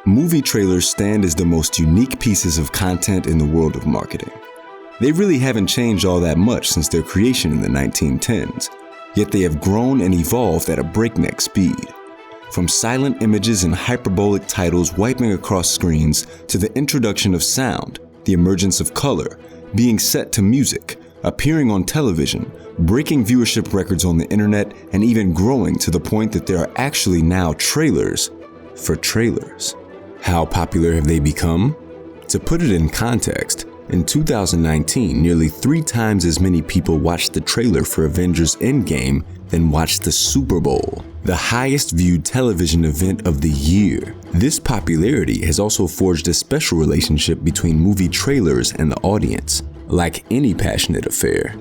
Movie trailers stand as the most unique pieces of content in the world of marketing. They really haven't changed all that much since their creation in the 1910s, yet they have grown and evolved at a breakneck speed. From silent images and hyperbolic titles wiping across screens to the introduction of sound, the emergence of color, being set to music, appearing on television, breaking viewership records on the internet, and even growing to the point that there are actually now trailers for trailers. How popular have they become? To put it in context, in 2019, nearly 3 times as many people watched the trailer for Avengers Endgame than watched the Super Bowl, the highest viewed television event of the year. This popularity has also forged a special relationship between movie trailers and the audience. Like any passionate affair,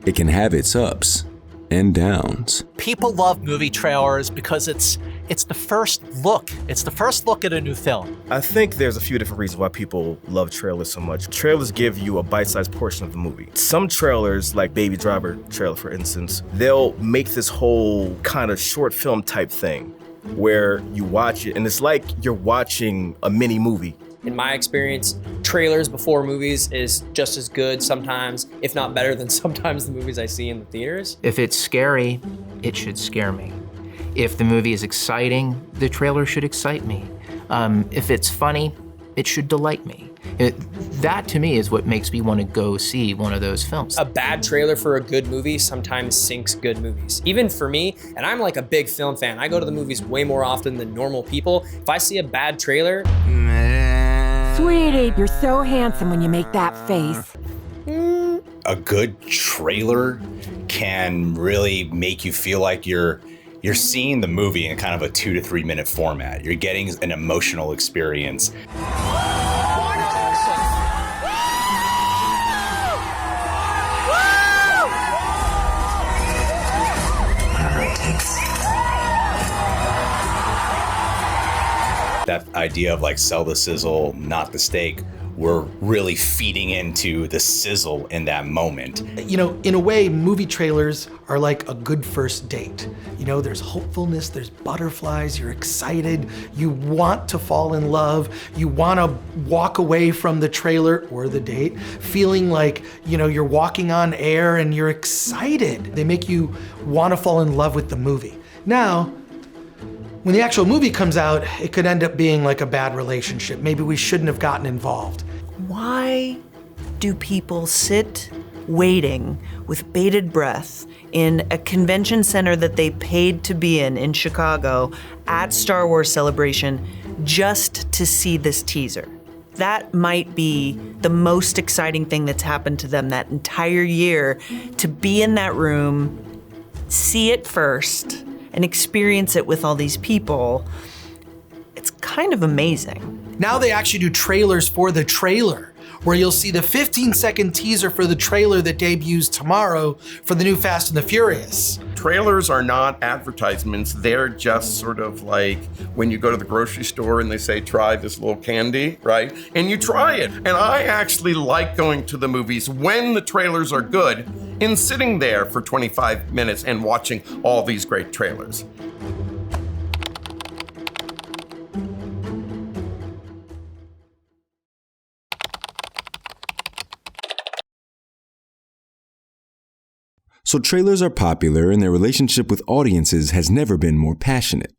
it can have its ups and downs. People love movie trailers because it's the first look. It's the first look at a new film. I think there's a few different reasons why people love trailers so much. Trailers give you a bite-sized portion of the movie. Some trailers, like Baby Driver trailer, for instance, they'll make this whole kind of short film type thing where you watch it and it's like you're watching a mini movie. In my experience, trailers before movies is just as good sometimes, if not better than sometimes the movies I see in the theaters. If it's scary, it should scare me. If the movie is exciting, the trailer should excite me. If it's funny, it should delight me. That to me is what makes me want to go see one of those films. A bad trailer for a good movie sometimes sinks good movies. Even for me, and I'm like a big film fan, I go to the movies way more often than normal people. If I see a bad trailer, Sweetie, you're so handsome when you make that face. A good trailer can really make you feel like you're seeing the movie in kind of a 2 to 3 minute format. You're getting an emotional experience. That idea of like sell the sizzle, not the steak, we're really feeding into the sizzle in that moment. You know, in a way, movie trailers are like a good first date. You know, there's hopefulness, there's butterflies, you're excited, you want to fall in love, you want to walk away from the trailer or the date feeling like, you know, you're walking on air and you're excited. They make you want to fall in love with the movie. Now, when the actual movie comes out, it could end up being like a bad relationship. Maybe we shouldn't have gotten involved. Why do people sit waiting with bated breath in a convention center that they paid to be in Chicago at Star Wars Celebration just to see this teaser? That might be the most exciting thing that's happened to them that entire year, to be in that room, see it first, and experience it with all these people. It's kind of amazing. Now they actually do trailers for the trailer, where you'll see the 15-second teaser for the trailer that debuts tomorrow for the new Fast and the Furious. Trailers are not advertisements. They're just sort of like when you go to the grocery store and they say, try this little candy, right? And you try it. And I actually like going to the movies when the trailers are good and sitting there for 25 minutes and watching all these great trailers. So trailers are popular and their relationship with audiences has never been more passionate.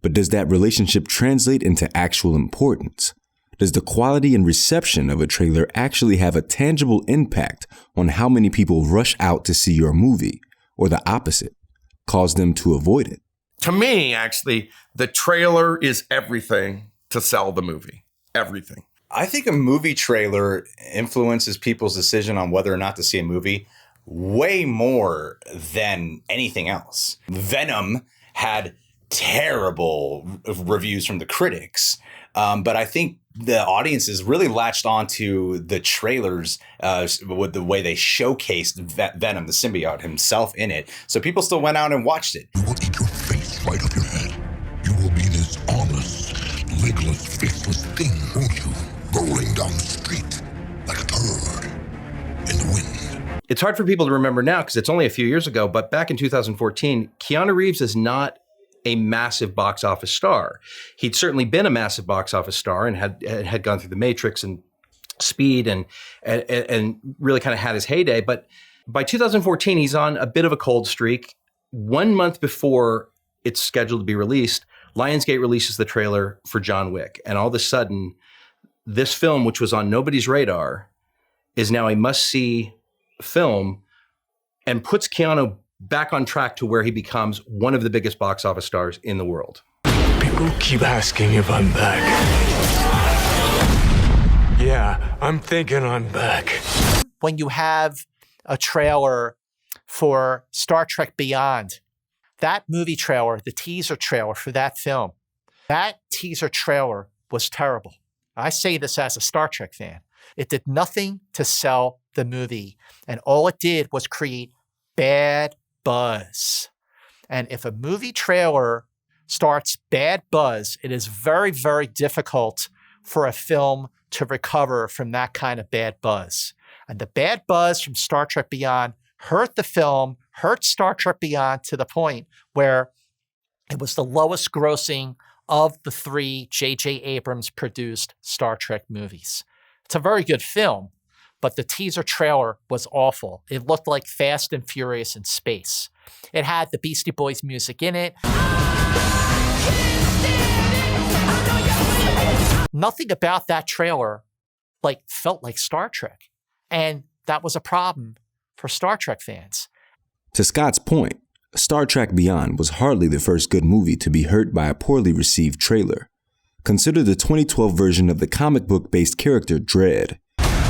But does that relationship translate into actual importance? Does the quality and reception of a trailer actually have a tangible impact on how many people rush out to see your movie, or the opposite, cause them to avoid it? To me, actually, the trailer is everything to sell the movie. Everything. I think a movie trailer influences people's decision on whether or not to see a movie way more than anything else. Venom had terrible reviews from the critics, but I think the audiences really latched onto the trailers with the way they showcased Venom, the symbiote himself in it. So people still went out and watched it. You will eat your face right up your head. You will be this armless, legless, faceless thing, won't you? Rolling down the street like a turd in the wind. It's hard for people to remember now because it's only a few years ago, but back in 2014, Keanu Reeves is not a massive box office star. He'd certainly been a massive box office star and had gone through The Matrix and Speed and really kind of had his heyday. But by 2014, he's on a bit of a cold streak. 1 month before it's scheduled to be released, Lionsgate releases the trailer for John Wick. And all of a sudden, this film, which was on nobody's radar, is now a must-see film and puts Keanu back on track to where he becomes one of the biggest box office stars in the world. People keep asking if I'm back. Yeah, I'm thinking I'm back. When you have a trailer for Star Trek Beyond, that movie trailer, the teaser trailer for that film, that teaser trailer was terrible. I say this as a Star Trek fan. It did nothing to sell the movie, and all it did was create bad buzz. And if a movie trailer starts bad buzz, it is very, very difficult for a film to recover from that kind of bad buzz. And the bad buzz from Star Trek Beyond hurt the film, hurt Star Trek Beyond to the point where it was the lowest grossing of the 3 J.J. Abrams produced Star Trek movies. It's a very good film, but the teaser trailer was awful. It looked like Fast and Furious in space. It had the Beastie Boys music in it. Nothing about that trailer felt like Star Trek. And that was a problem for Star Trek fans. To Scott's point, Star Trek Beyond was hardly the first good movie to be hurt by a poorly received trailer. Consider the 2012 version of the comic book-based character Dredd.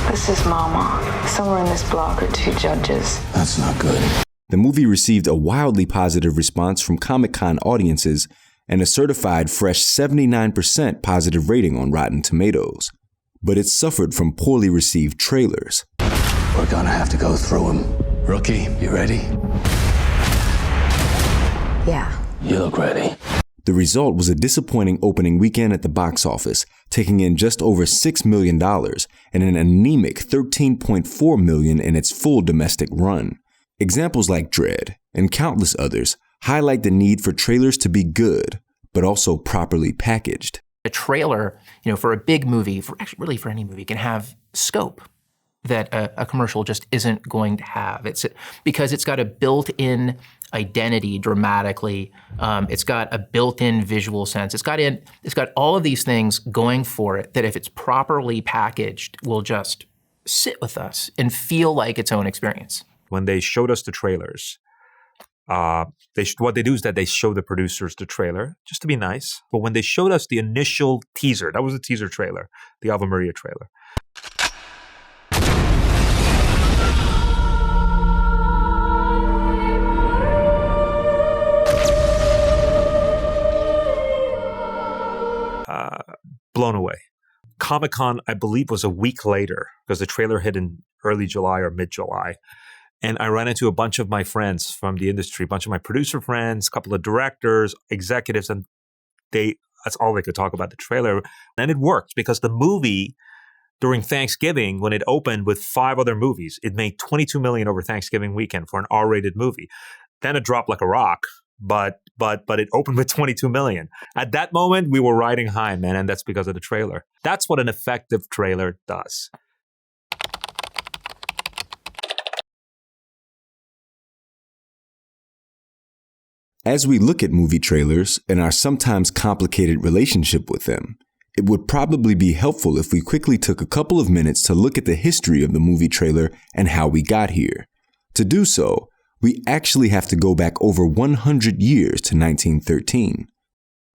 This is Mama. Somewhere in this block are 2 judges. That's not good. The movie received a wildly positive response from Comic-Con audiences and a certified fresh 79% positive rating on Rotten Tomatoes. But it suffered from poorly received trailers. We're gonna have to go through them. Rookie, you ready? Yeah. You look ready. The result was a disappointing opening weekend at the box office, taking in just over $6 million and an anemic $13.4 million in its full domestic run. Examples like Dredd and countless others highlight the need for trailers to be good, but also properly packaged. A trailer, for a big movie, for any movie, can have scope that a commercial just isn't going to have. Because it's got a built-in identity dramatically. It's got a built-in visual sense. It's got all of these things going for it that if it's properly packaged will just sit with us and feel like its own experience. When they showed us the trailers, what they do is that they show the producers the trailer just to be nice. But when they showed us the initial teaser, that was the teaser trailer, the Ave Maria trailer. Blown away. Comic-Con, I believe, was a week later because the trailer hit in early July or mid-July. And I ran into a bunch of my friends from the industry, a bunch of my producer friends, a couple of directors, executives, and that's all they could talk about the trailer. And it worked because the movie during Thanksgiving, when it opened with 5 other movies, it made $22 million over Thanksgiving weekend for an R-rated movie. Then it dropped like a rock. But it opened with 22 million. At that moment, we were riding high, man, and that's because of the trailer. That's what an effective trailer does. As we look at movie trailers and our sometimes complicated relationship with them, it would probably be helpful if we quickly took a couple of minutes to look at the history of the movie trailer and how we got here. To do so, we actually have to go back over 100 years to 1913.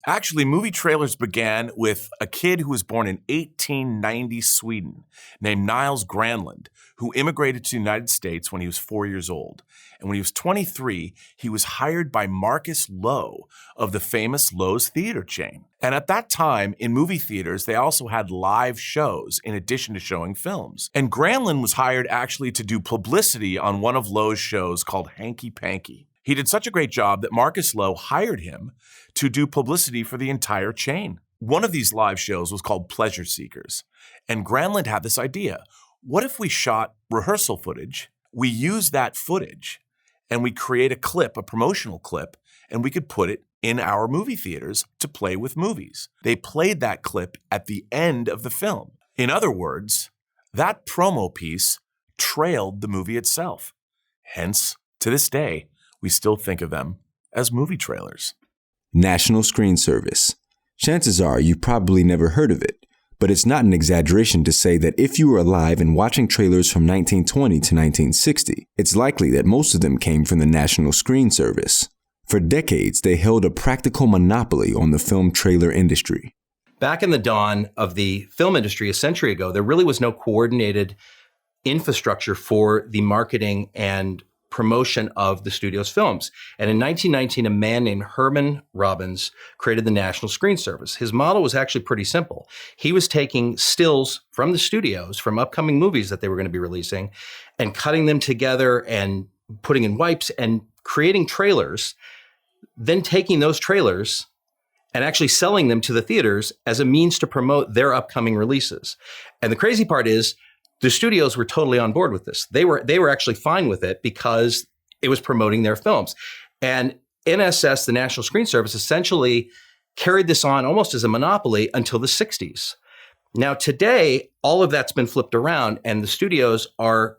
Actually, movie trailers began with a kid who was born in 1890 Sweden named Niles Granlund, who immigrated to the United States when he was 4 years old. And when he was 23, he was hired by Marcus Loew of the famous Loew's theater chain. And at that time, in movie theaters, they also had live shows in addition to showing films. And Granlund was hired actually to do publicity on one of Loew's shows called Hanky Panky. He did such a great job that Marcus Loew hired him to do publicity for the entire chain. One of these live shows was called Pleasure Seekers. And Granlund had this idea. What if we shot rehearsal footage, we use that footage, and we create a clip, a promotional clip, and we could put it in our movie theaters to play with movies. They played that clip at the end of the film. In other words, that promo piece trailed the movie itself. Hence, to this day, we still think of them as movie trailers. National Screen Service. Chances are you've probably never heard of it, but it's not an exaggeration to say that if you were alive and watching trailers from 1920 to 1960, it's likely that most of them came from the National Screen Service. For decades, they held a practical monopoly on the film trailer industry. Back in the dawn of the film industry a century ago, there really was no coordinated infrastructure for the marketing and promotion of the studio's films. And in 1919, a man named Herman Robbins created the National Screen Service. His model was actually pretty simple. He was taking stills from the studios, from upcoming movies that they were going to be releasing, and cutting them together and putting in wipes and creating trailers, then taking those trailers and actually selling them to the theaters as a means to promote their upcoming releases. And the crazy part is, the studios were totally on board with this. They were actually fine with it because it was promoting their films. And NSS, the National Screen Service, essentially carried this on almost as a monopoly until the 60s. Now, today, all of that's been flipped around and the studios are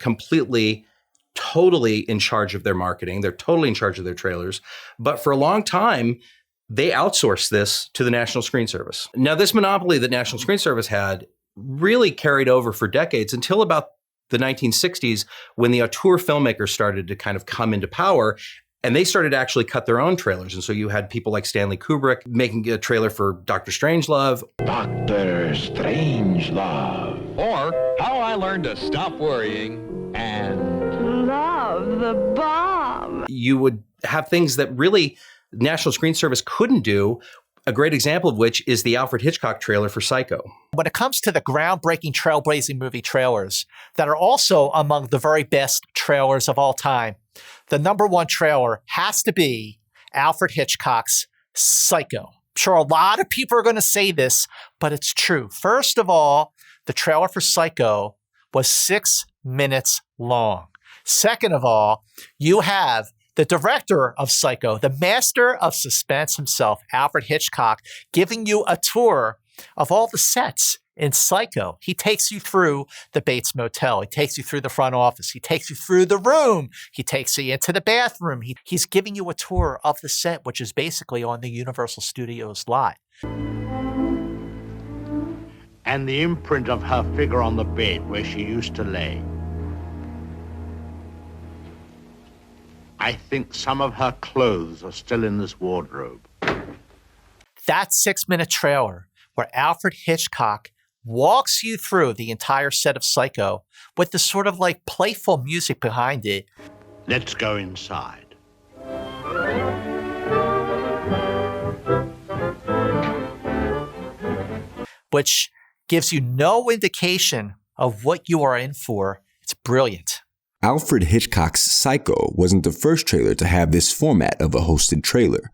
totally in charge of their marketing. They're totally in charge of their trailers. But for a long time, they outsourced this to the National Screen Service. Now, this monopoly that National Screen Service had really carried over for decades until about the 1960s, when the auteur filmmakers started to kind of come into power, and they started to actually cut their own trailers. And so you had people like Stanley Kubrick making a trailer for Dr. Strangelove. Dr. Strangelove. Or How I Learned to Stop Worrying and Love the Bomb. You would have things that really National Screen Service couldn't do. A great example of which is the Alfred Hitchcock trailer for Psycho. When it comes to the groundbreaking, trailblazing movie trailers that are also among the very best trailers of all time, the number one trailer has to be Alfred Hitchcock's Psycho. I'm sure a lot of people are going to say this, but it's true. First of all, the trailer for Psycho was 6 minutes long. Second of all, you have the director of Psycho, the master of suspense himself, Alfred Hitchcock, giving you a tour of all the sets in Psycho. He takes you through the Bates Motel. He takes you through the front office. He takes you through the room. He takes you into the bathroom. He's giving you a tour of the set, which is basically on the Universal Studios lot. And the imprint of her figure on the bed where she used to lay. I think some of her clothes are still in this wardrobe. That 6-minute trailer where Alfred Hitchcock walks you through the entire set of Psycho with the sort of like playful music behind it. Let's go inside. Which gives you no indication of what you are in for. It's brilliant. Alfred Hitchcock's Psycho wasn't the first trailer to have this format of a hosted trailer.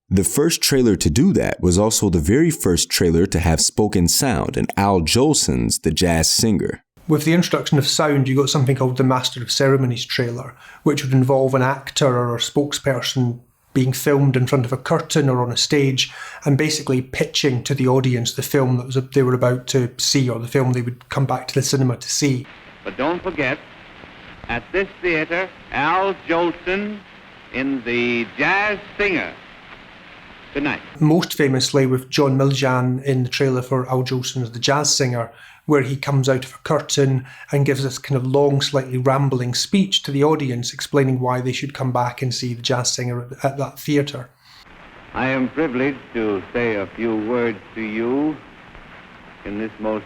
The first trailer to do that was also the very first trailer to have spoken sound in Al Jolson's The Jazz Singer. With the introduction of sound, you got something called the Master of Ceremonies trailer, which would involve an actor or a spokesperson being filmed in front of a curtain or on a stage and basically pitching to the audience the film that they were about to see, or the film they would come back to the cinema to see. But don't forget, at this theater, Al Jolson in The Jazz Singer. Good night. Most famously with John Miljan in the trailer for Al Jolson's The Jazz Singer, where he comes out of a curtain and gives this kind of long, slightly rambling speech to the audience explaining why they should come back and see The Jazz Singer at that theater. I am privileged to say a few words to you in this most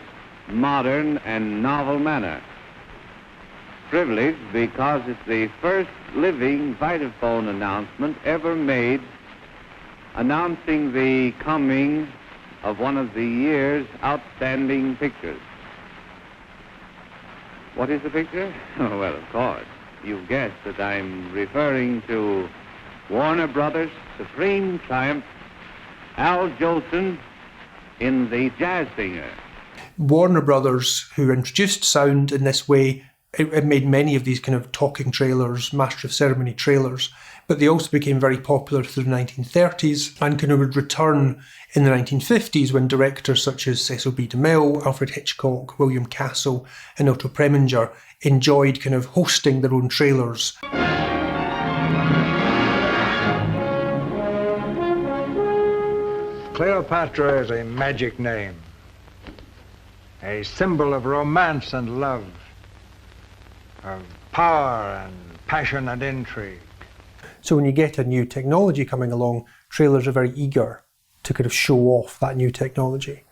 modern and novel manner. Privileged because it's the first living Vitaphone announcement ever made announcing the coming of one of the year's outstanding pictures. What is the picture? Oh, well, of course. You've guessed that I'm referring to Warner Brothers' supreme triumph, Al Jolson in The Jazz Singer. Warner Brothers, who introduced sound in this way, it made many of these kind of talking trailers, Master of Ceremony trailers, but they also became very popular through the 1930s and kind of would return in the 1950s when directors such as Cecil B. DeMille, Alfred Hitchcock, William Castle, and Otto Preminger enjoyed kind of hosting their own trailers. Cleopatra is a magic name, a symbol of romance and love, of power and passion and intrigue. So when you get a new technology coming along, trailers are very eager to kind of show off that new technology.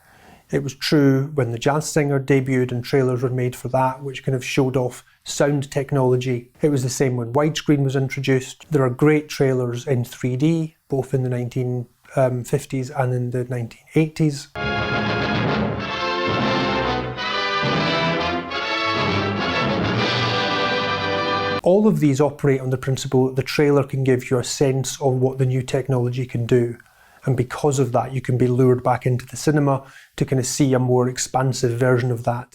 It was true when the Jazz Singer debuted and trailers were made for that, which kind of showed off sound technology. It was the same when widescreen was introduced. There are great trailers in 3D, both in the 1950s and in the 1980s. All of these operate on the principle that the trailer can give you a sense of what the new technology can do. And because of that, you can be lured back into the cinema to kind of see a more expansive version of that.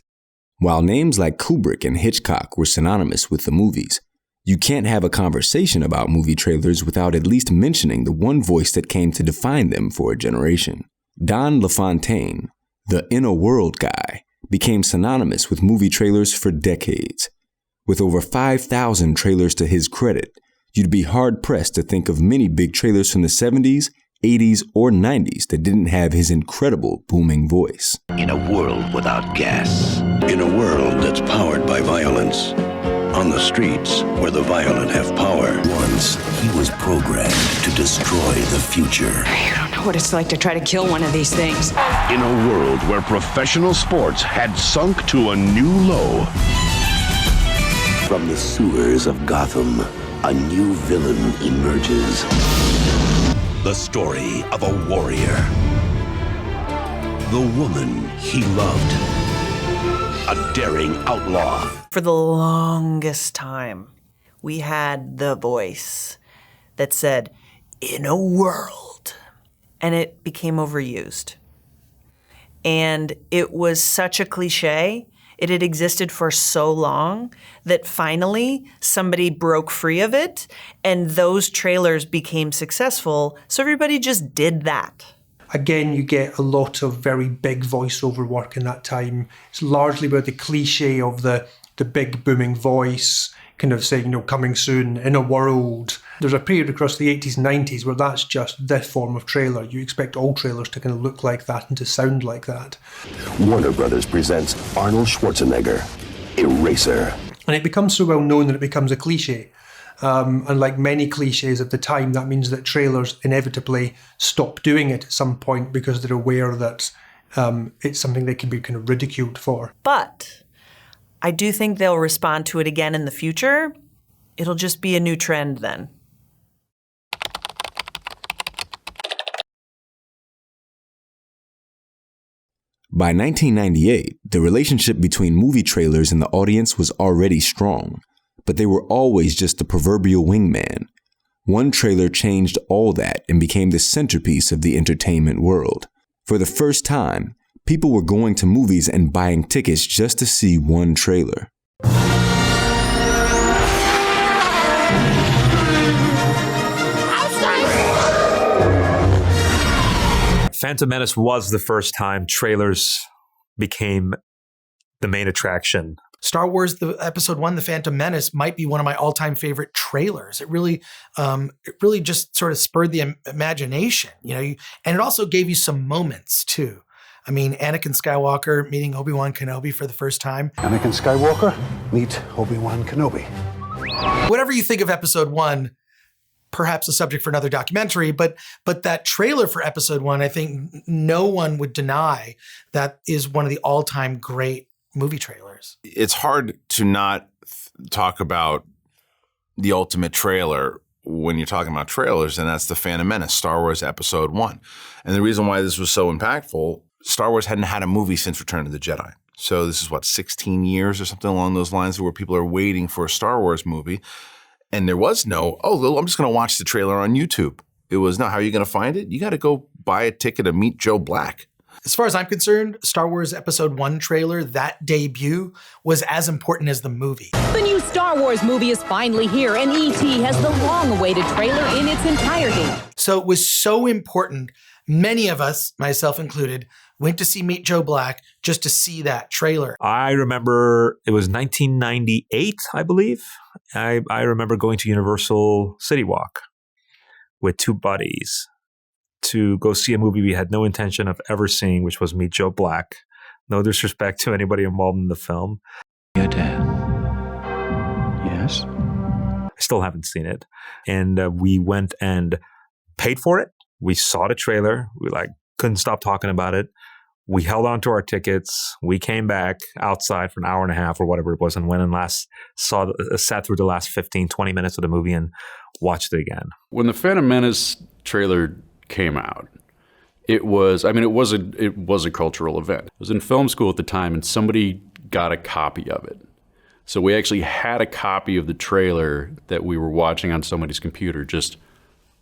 While names like Kubrick and Hitchcock were synonymous with the movies, you can't have a conversation about movie trailers without at least mentioning the one voice that came to define them for a generation. Don LaFontaine, the inner world guy, became synonymous with movie trailers for decades. With over 5,000 trailers to his credit, you'd be hard-pressed to think of many big trailers from the 70s, 80s, or 90s that didn't have his incredible booming voice. In a world without gas. In a world that's powered by violence. On the streets where the violent have power. Once, he was programmed to destroy the future. You don't know what it's like to try to kill one of these things. In a world where professional sports had sunk to a new low. From the sewers of Gotham, a new villain emerges. The story of a warrior. The woman he loved. A daring outlaw. For the longest time, we had the voice that said, "in a world," and it became overused. And it was such a cliche. It had existed for so long that finally somebody broke free of it and those trailers became successful. So everybody just did that. Again, you get a lot of very big voiceover work in that time. It's largely about the cliche of the big booming voice, kind of saying, coming soon, in a world. There's a period across the 80s and 90s where that's just the form of trailer. You expect all trailers to kind of look like that and to sound like that. Warner Brothers presents Arnold Schwarzenegger, Eraser. And it becomes so well known that it becomes a cliche. And like many cliches of the time, that means that trailers inevitably stop doing it at some point because they're aware that it's something they can be kind of ridiculed for. But I do think they'll respond to it again in the future. It'll just be a new trend then. By 1998, the relationship between movie trailers and the audience was already strong, but they were always just the proverbial wingman. One trailer changed all that and became the centerpiece of the entertainment world. For the first time, people were going to movies and buying tickets just to see one trailer. Phantom Menace was the first time trailers became the main attraction. Star Wars, the Episode 1, The Phantom Menace, might be one of my all-time favorite trailers. It really just sort of spurred the imagination, and it also gave you some moments too. I mean, Anakin Skywalker meeting Obi-Wan Kenobi for the first time. Anakin Skywalker, meet Obi-Wan Kenobi. Whatever you think of Episode 1, perhaps a subject for another documentary, but that trailer for Episode 1, I think no one would deny that is one of the all-time great movie trailers. It's hard to not talk about the ultimate trailer when you're talking about trailers, and that's The Phantom Menace, Star Wars Episode 1. And the reason why this was so impactful, Star Wars hadn't had a movie since Return of the Jedi. So this is 16 years or something along those lines where people are waiting for a Star Wars movie. And there was no, I'm just going to watch the trailer on YouTube. It was, no, how are you going to find it? You got to go buy a ticket to meet Joe Black. As far as I'm concerned, Star Wars Episode 1 trailer, that debut, was as important as the movie. The new Star Wars movie is finally here, and E.T. has the long-awaited trailer in its entirety. So it was so important. Many of us, myself included, went to see Meet Joe Black just to see that trailer. I remember it was 1998, I believe. I remember going to Universal City Walk with two buddies to go see a movie we had no intention of ever seeing, which was Meet Joe Black. No disrespect to anybody involved in the film. Your dad. Yes? I still haven't seen it. And we went and paid for it. We saw the trailer. We couldn't stop talking about it. We held on to our tickets. We came back outside for an hour and a half or whatever it was and went and sat through the last 15, 20 minutes of the movie and watched it again. When the Phantom Menace trailer came out, it was a cultural event. I was in film school at the time and somebody got a copy of it. So we actually had a copy of the trailer that we were watching on somebody's computer just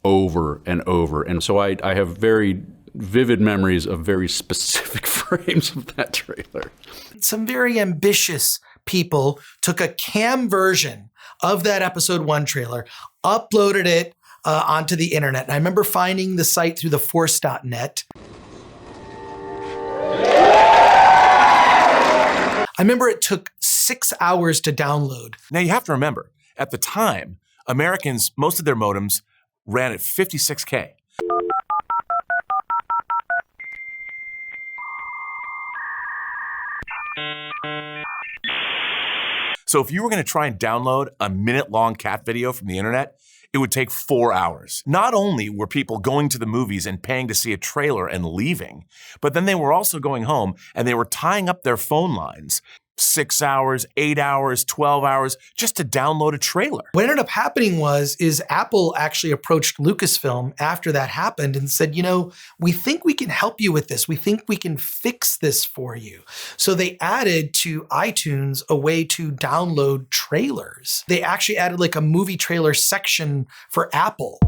over and over. And so I have very vivid memories of very specific frames of that trailer. Some very ambitious people took a cam version of that Episode 1 trailer, uploaded it onto the internet. And I remember finding the site through the force.net. I remember it took 6 hours to download. Now you have to remember, at the time, Americans, most of their modems ran at 56K. So if you were going to try and download a minute-long cat video from the internet, it would take 4 hours. Not only were people going to the movies and paying to see a trailer and leaving, but then they were also going home and they were tying up their phone lines 6 hours, 8 hours, 12 hours just to download a trailer. What ended up happening is Apple actually approached Lucasfilm after that happened and said, we think we can help you with this. We think we can fix this for you. So they added to iTunes a way to download trailers. They actually added a movie trailer section for Apple.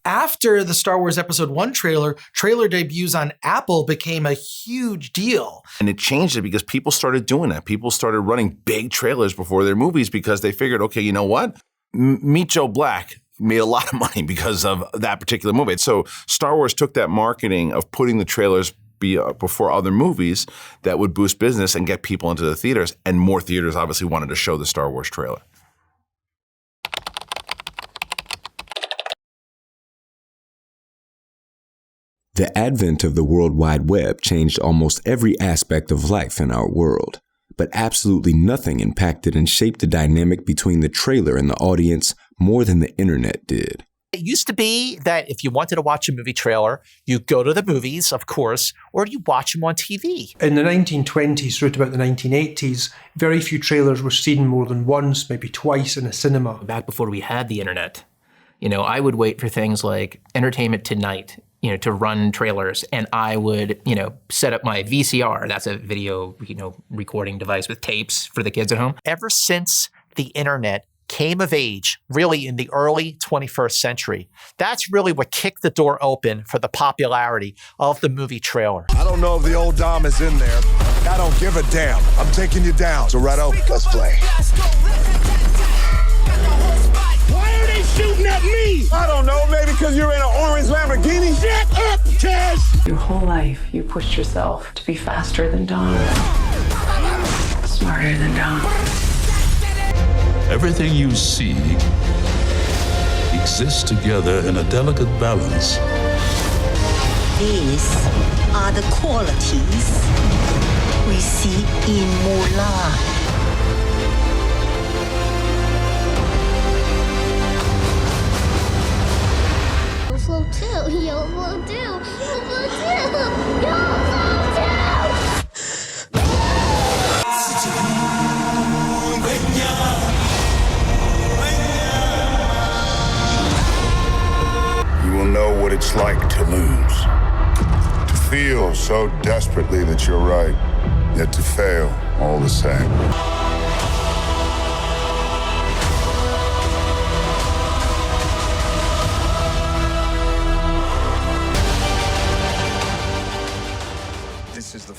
After the Star Wars Episode 1 trailer debuts on Apple became a huge deal. And it changed it because people started doing that. People started running big trailers before their movies because they figured, okay, you know what? Meet Joe Black made a lot of money because of that particular movie. So Star Wars took that marketing of putting the trailers before other movies that would boost business and get people into the theaters. And more theaters obviously wanted to show the Star Wars trailer. The advent of the World Wide Web changed almost every aspect of life in our world, but absolutely nothing impacted and shaped the dynamic between the trailer and the audience more than the internet did. It used to be that if you wanted to watch a movie trailer, you go to the movies, of course, or you watch them on TV. In the 1920s through to about the 1980s, very few trailers were seen more than once, maybe twice in a cinema. Back before we had the internet, I would wait for things like Entertainment Tonight, to run trailers, and I would, set up my VCR. That's a video, recording device with tapes for the kids at home. Ever since the internet came of age, really in the early 21st century, that's really what kicked the door open for the popularity of the movie trailer. I don't know if the old Dom is in there. I don't give a damn. I'm taking you down. So Redo, let's play. Why are they shooting at me? I don't know, maybe because you're in an orange Lamborghini. Shut up, Tess! Your whole life, you pushed yourself to be faster than Dom, smarter than Dom. Everything you see exists together in a delicate balance. These are the qualities we see in Mulan. Flow 2, yo, Flow 2, yo, Flow 2, yo, You will know what it's like to lose. feel so desperately that you're right, yet to fail all the same.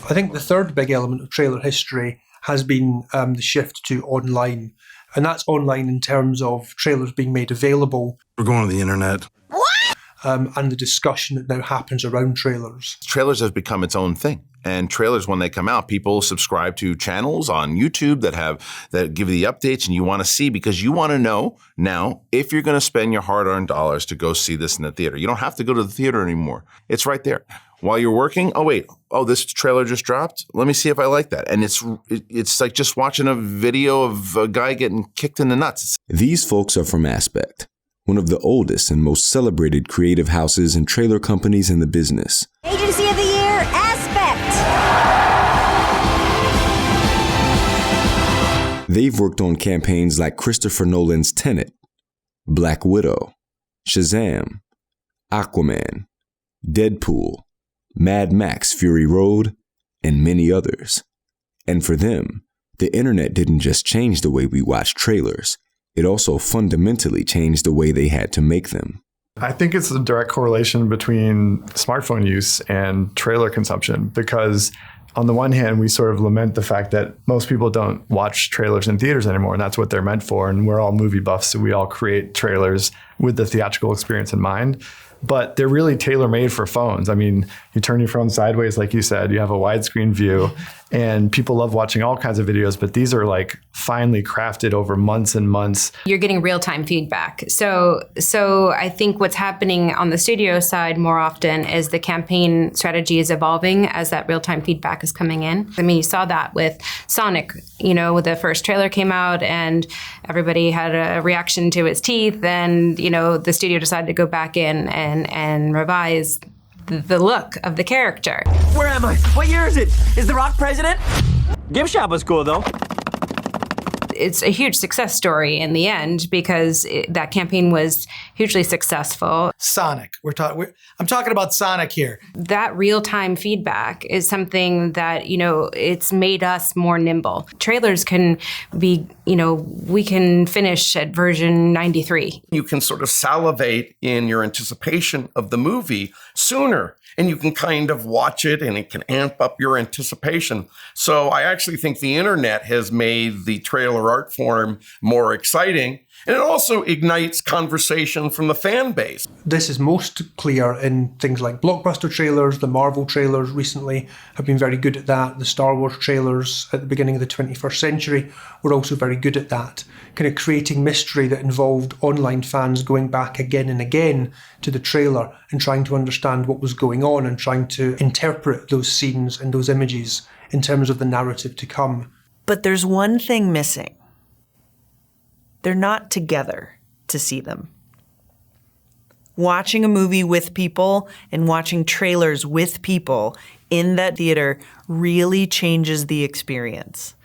I think the third big element of trailer history has been the shift to online. And that's online in terms of trailers being made available. We're going to the internet. And the discussion that now happens around trailers. Trailers have become its own thing. And trailers, when they come out, people subscribe to channels on YouTube that give you the updates, and you want to see because you want to know now if you're going to spend your hard-earned dollars to go see this in the theater. You don't have to go to the theater anymore. It's right there. While you're working, this trailer just dropped. Let me see if I like that. And it's like just watching a video of a guy getting kicked in the nuts. These folks are from Aspect, one of the oldest and most celebrated creative houses and trailer companies in the business. Agency of the Year, Aspect! They've worked on campaigns like Christopher Nolan's Tenet, Black Widow, Shazam, Aquaman, Deadpool, Mad Max Fury Road, and many others. And for them, the internet didn't just change the way we watch trailers. It also fundamentally changed the way they had to make them. I think it's a direct correlation between smartphone use and trailer consumption, because on the one hand, we sort of lament the fact that most people don't watch trailers in theaters anymore, and that's what they're meant for. And we're all movie buffs, so we all create trailers with the theatrical experience in mind. But they're really tailor-made for phones. I mean, you turn your phone sideways, like you said, you have a widescreen view, and people love watching all kinds of videos, but these are like finely crafted over months and months. You're getting real-time feedback. So I think what's happening on the studio side more often is the campaign strategy is evolving as that real-time feedback is coming in. I mean, you saw that with Sonic, when the first trailer came out and everybody had a reaction to its teeth, and, the studio decided to go back in and revise the look of the character. Where am I? What year is it? Is The Rock president? Gift shop was cool, though. It's a huge success story in the end because that campaign was hugely successful. Sonic. I'm talking about Sonic here. That real-time feedback is something that, it's made us more nimble. Trailers can be, we can finish at version 93. You can sort of salivate in your anticipation of the movie sooner, and you can kind of watch it and it can amp up your anticipation. So I actually think the internet has made the trailer art form more exciting, and it also ignites conversation from the fan base. This is most clear in things like blockbuster trailers. The Marvel trailers recently have been very good at that. The Star Wars trailers at the beginning of the 21st century were also very good at that, kind of creating mystery that involved online fans going back again and again to the trailer and trying to understand what was going on and trying to interpret those scenes and those images in terms of the narrative to come. But there's one thing missing. They're not together to see them. Watching a movie with people and watching trailers with people in that theater really changes the experience.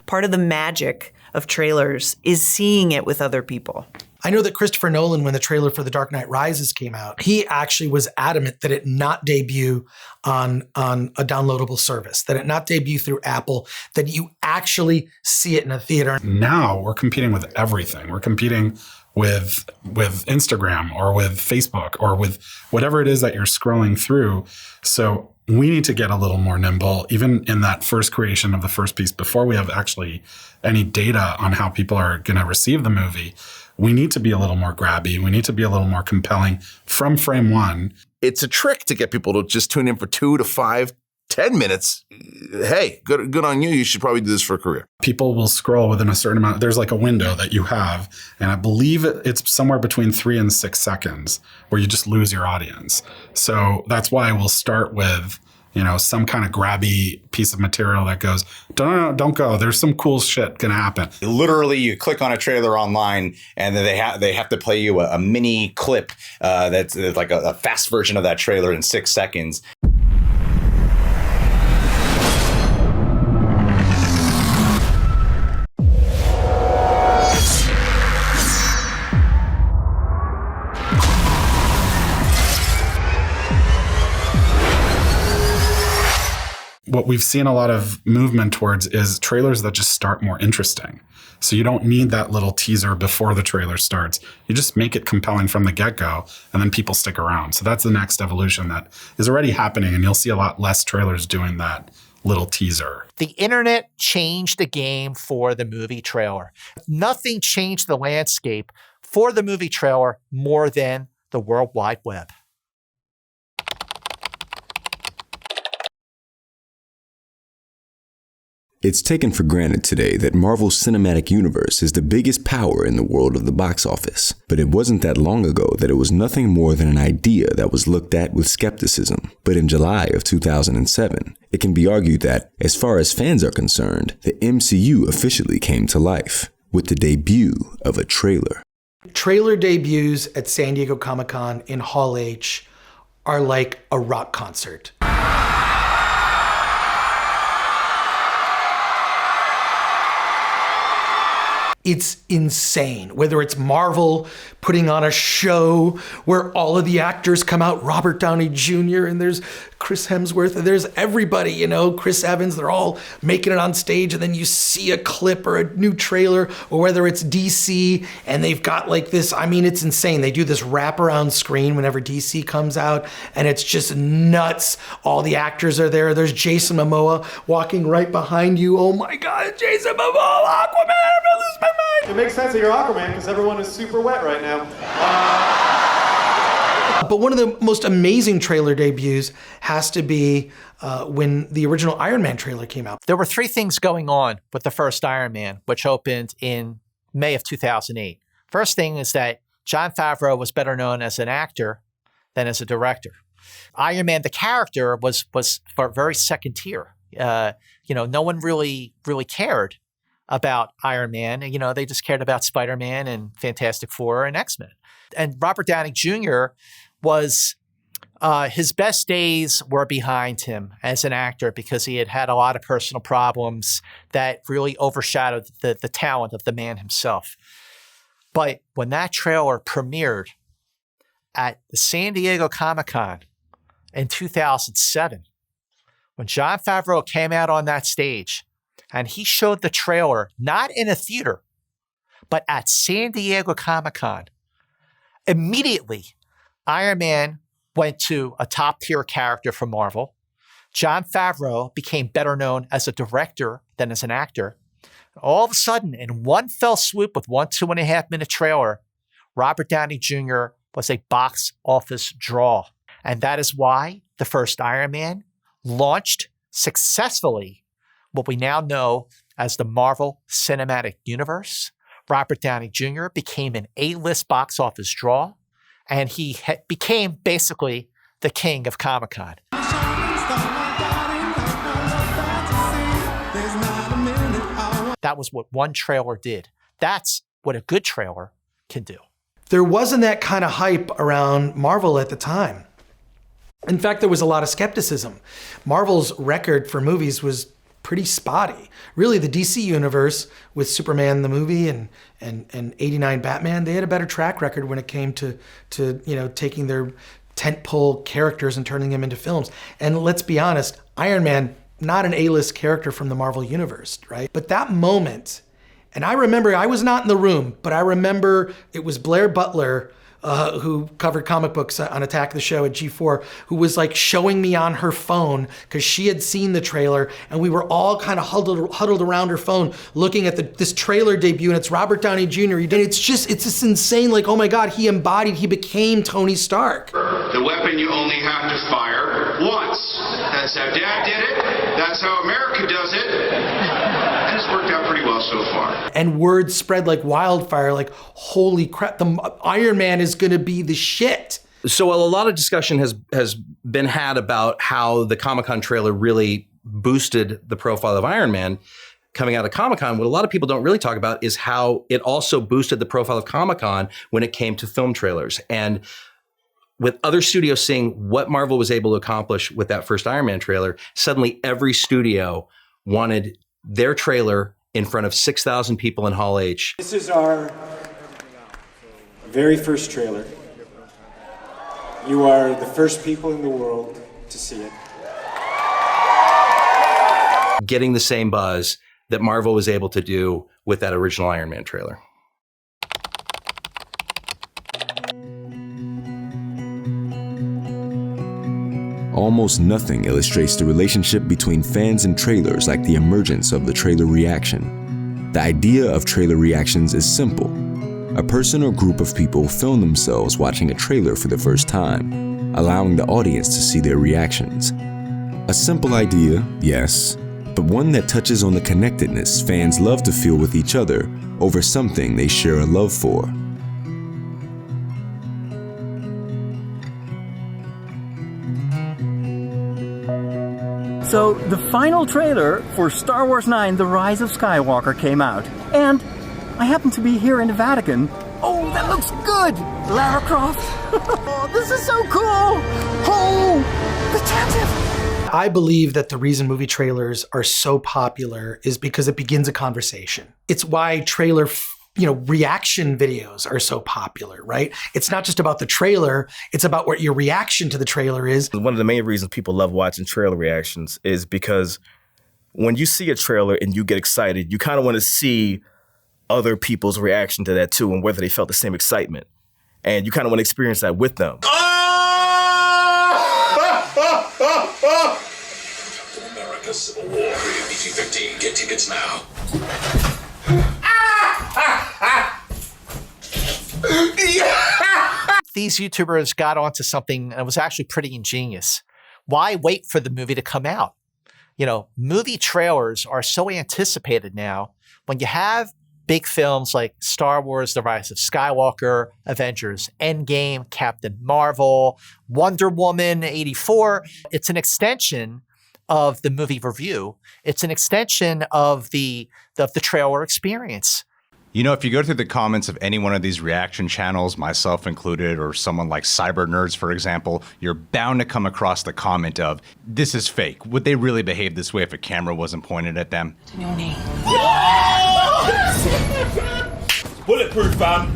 Part of the magic of trailers is seeing it with other people. I know that Christopher Nolan, when the trailer for The Dark Knight Rises came out, he actually was adamant that it not debut on a downloadable service, that it not debut through Apple, that you actually see it in a theater. Now we're competing with everything. We're competing with Instagram or with Facebook or with whatever it is that you're scrolling through. So we need to get a little more nimble, even in that first creation of the first piece, before we have actually any data on how people are going to receive the movie. We need to be a little more grabby. We need to be a little more compelling from frame one. It's a trick to get people to just tune in for 2 to 5, 10 minutes. Hey, good on you. You should probably do this for a career. People will scroll within a certain amount. There's like a window that you have, and I believe it's somewhere between 3 and 6 seconds where you just lose your audience. So that's why we'll start with some kind of grabby piece of material that goes, don't go. There's some cool shit gonna happen. Literally, you click on a trailer online, and then they have to play you a mini clip that's like a fast version of that trailer in 6 seconds. what we've seen a lot of movement towards is trailers that just start more interesting. So you don't need that little teaser before the trailer starts. You just make it compelling from the get-go, and then people stick around. So that's the next evolution that is already happening, and you'll see a lot less trailers doing that little teaser. The internet changed the game for the movie trailer. Nothing changed the landscape for the movie trailer more than the World Wide Web. It's taken for granted today that Marvel's cinematic universe is the biggest power in the world of the box office. But it wasn't that long ago that it was nothing more than an idea that was looked at with skepticism. But in July of 2007, it can be argued that, as far as fans are concerned, the MCU officially came to life with the debut of a trailer. Trailer debuts at San Diego Comic-Con in Hall H are like a rock concert. It's insane. Whether it's Marvel putting on a show where all of the actors come out, Robert Downey Jr., and there's Chris Hemsworth, and there's everybody, you know, Chris Evans, they're all making it on stage, and then you see a clip or a new trailer, or whether it's DC, and they've got like this, I mean, it's insane. They do this wraparound screen whenever DC comes out, and it's just nuts. All the actors are there. There's Jason Momoa walking right behind you. Oh my God, Jason Momoa, Aquaman, I'm gonna lose my mind. It makes sense that you're Aquaman because everyone is super wet right now. But one of the most amazing trailer debuts has to be when the original Iron Man trailer came out. There were three things going on with the first Iron Man, which opened in May of 2008. First thing is that John Favreau was better known as an actor than as a director. Iron Man, the character, was for very second tier. No one really cared about Iron Man. You know, they just cared about Spider-Man and Fantastic Four and X-Men. And Robert Downey Jr. was, his best days were behind him as an actor because he had had a lot of personal problems that really overshadowed the talent of the man himself. But when that trailer premiered at the San Diego Comic-Con in 2007, when John Favreau came out on that stage and he showed the trailer, not in a theater, but at San Diego Comic-Con, immediately Iron Man went to a top-tier character from Marvel. John Favreau became better known as a director than as an actor. All of a sudden, in one fell swoop with 1 2.5-minute trailer, Robert Downey Jr. was a box office draw. And that is why the first Iron Man launched successfully what we now know as the Marvel Cinematic Universe. Robert Downey Jr. became an A-list box office draw, and he became basically the king of Comic-Con. That was what one trailer did. That's what a good trailer can do. There wasn't that kind of hype around Marvel at the time. In fact, there was a lot of skepticism. Marvel's record for movies was pretty spotty. Really, the DC universe with Superman the movie and 89 Batman, they had a better track record when it came to taking their tentpole characters and turning them into films. And let's be honest, Iron Man, not an A-list character from the Marvel universe, right? But that moment, and I remember, I was not in the room, but I remember it was Blair Butler, who covered comic books on Attack the Show at G4, who was like showing me on her phone because she had seen the trailer, and we were all kind of huddled around her phone looking at this trailer debut, and it's Robert Downey Jr. And it's just insane, like, oh my God, he became Tony Stark. The weapon you only have to fire once. That's how Dad did it. That's how America does it. And it's worked out pretty well so far. And word spread like wildfire, like, holy crap, the Iron Man is gonna be the shit. So a lot of discussion has been had about how the Comic-Con trailer really boosted the profile of Iron Man coming out of Comic-Con. What a lot of people don't really talk about is how it also boosted the profile of Comic-Con when it came to film trailers. And with other studios seeing what Marvel was able to accomplish with that first Iron Man trailer, suddenly every studio wanted their trailer in front of 6,000 people in Hall H. This is our very first trailer. You are the first people in the world to see it. getting the same buzz that Marvel was able to do with that original Iron Man trailer. Almost nothing illustrates the relationship between fans and trailers like the emergence of the trailer reaction. The idea of trailer reactions is simple. A person or group of people film themselves watching a trailer for the first time, allowing the audience to see their reactions. A simple idea, yes, but one that touches on the connectedness fans love to feel with each other over something they share a love for. So, the final trailer for Star Wars 9: The Rise of Skywalker came out, and I happen to be here in the Vatican. Oh, that looks good! Lara Croft! Oh, this is so cool! Oh, the Tantive! I believe that the reason movie trailers are so popular is because it begins a conversation. It's why trailer reaction videos are so popular, right? It's not just about the trailer, it's about what your reaction to the trailer is. One of the main reasons people love watching trailer reactions is because when you see a trailer and you get excited, you kind of want to see other people's reaction to that too, and whether they felt the same excitement. And you kind of want to experience that with them. America Civil War, PG-13. Get tickets now. These YouTubers got onto something that was actually pretty ingenious. Why wait for the movie to come out? Movie trailers are so anticipated now. When you have big films like Star Wars, The Rise of Skywalker, Avengers, Endgame, Captain Marvel, Wonder Woman 84, it's an extension of the movie review. It's an extension of the trailer experience. If you go through the comments of any one of these reaction channels, myself included, or someone like Cyber Nerds, for example, you're bound to come across the comment of, this is fake. Would they really behave this way if a camera wasn't pointed at them? Bulletproof, fam.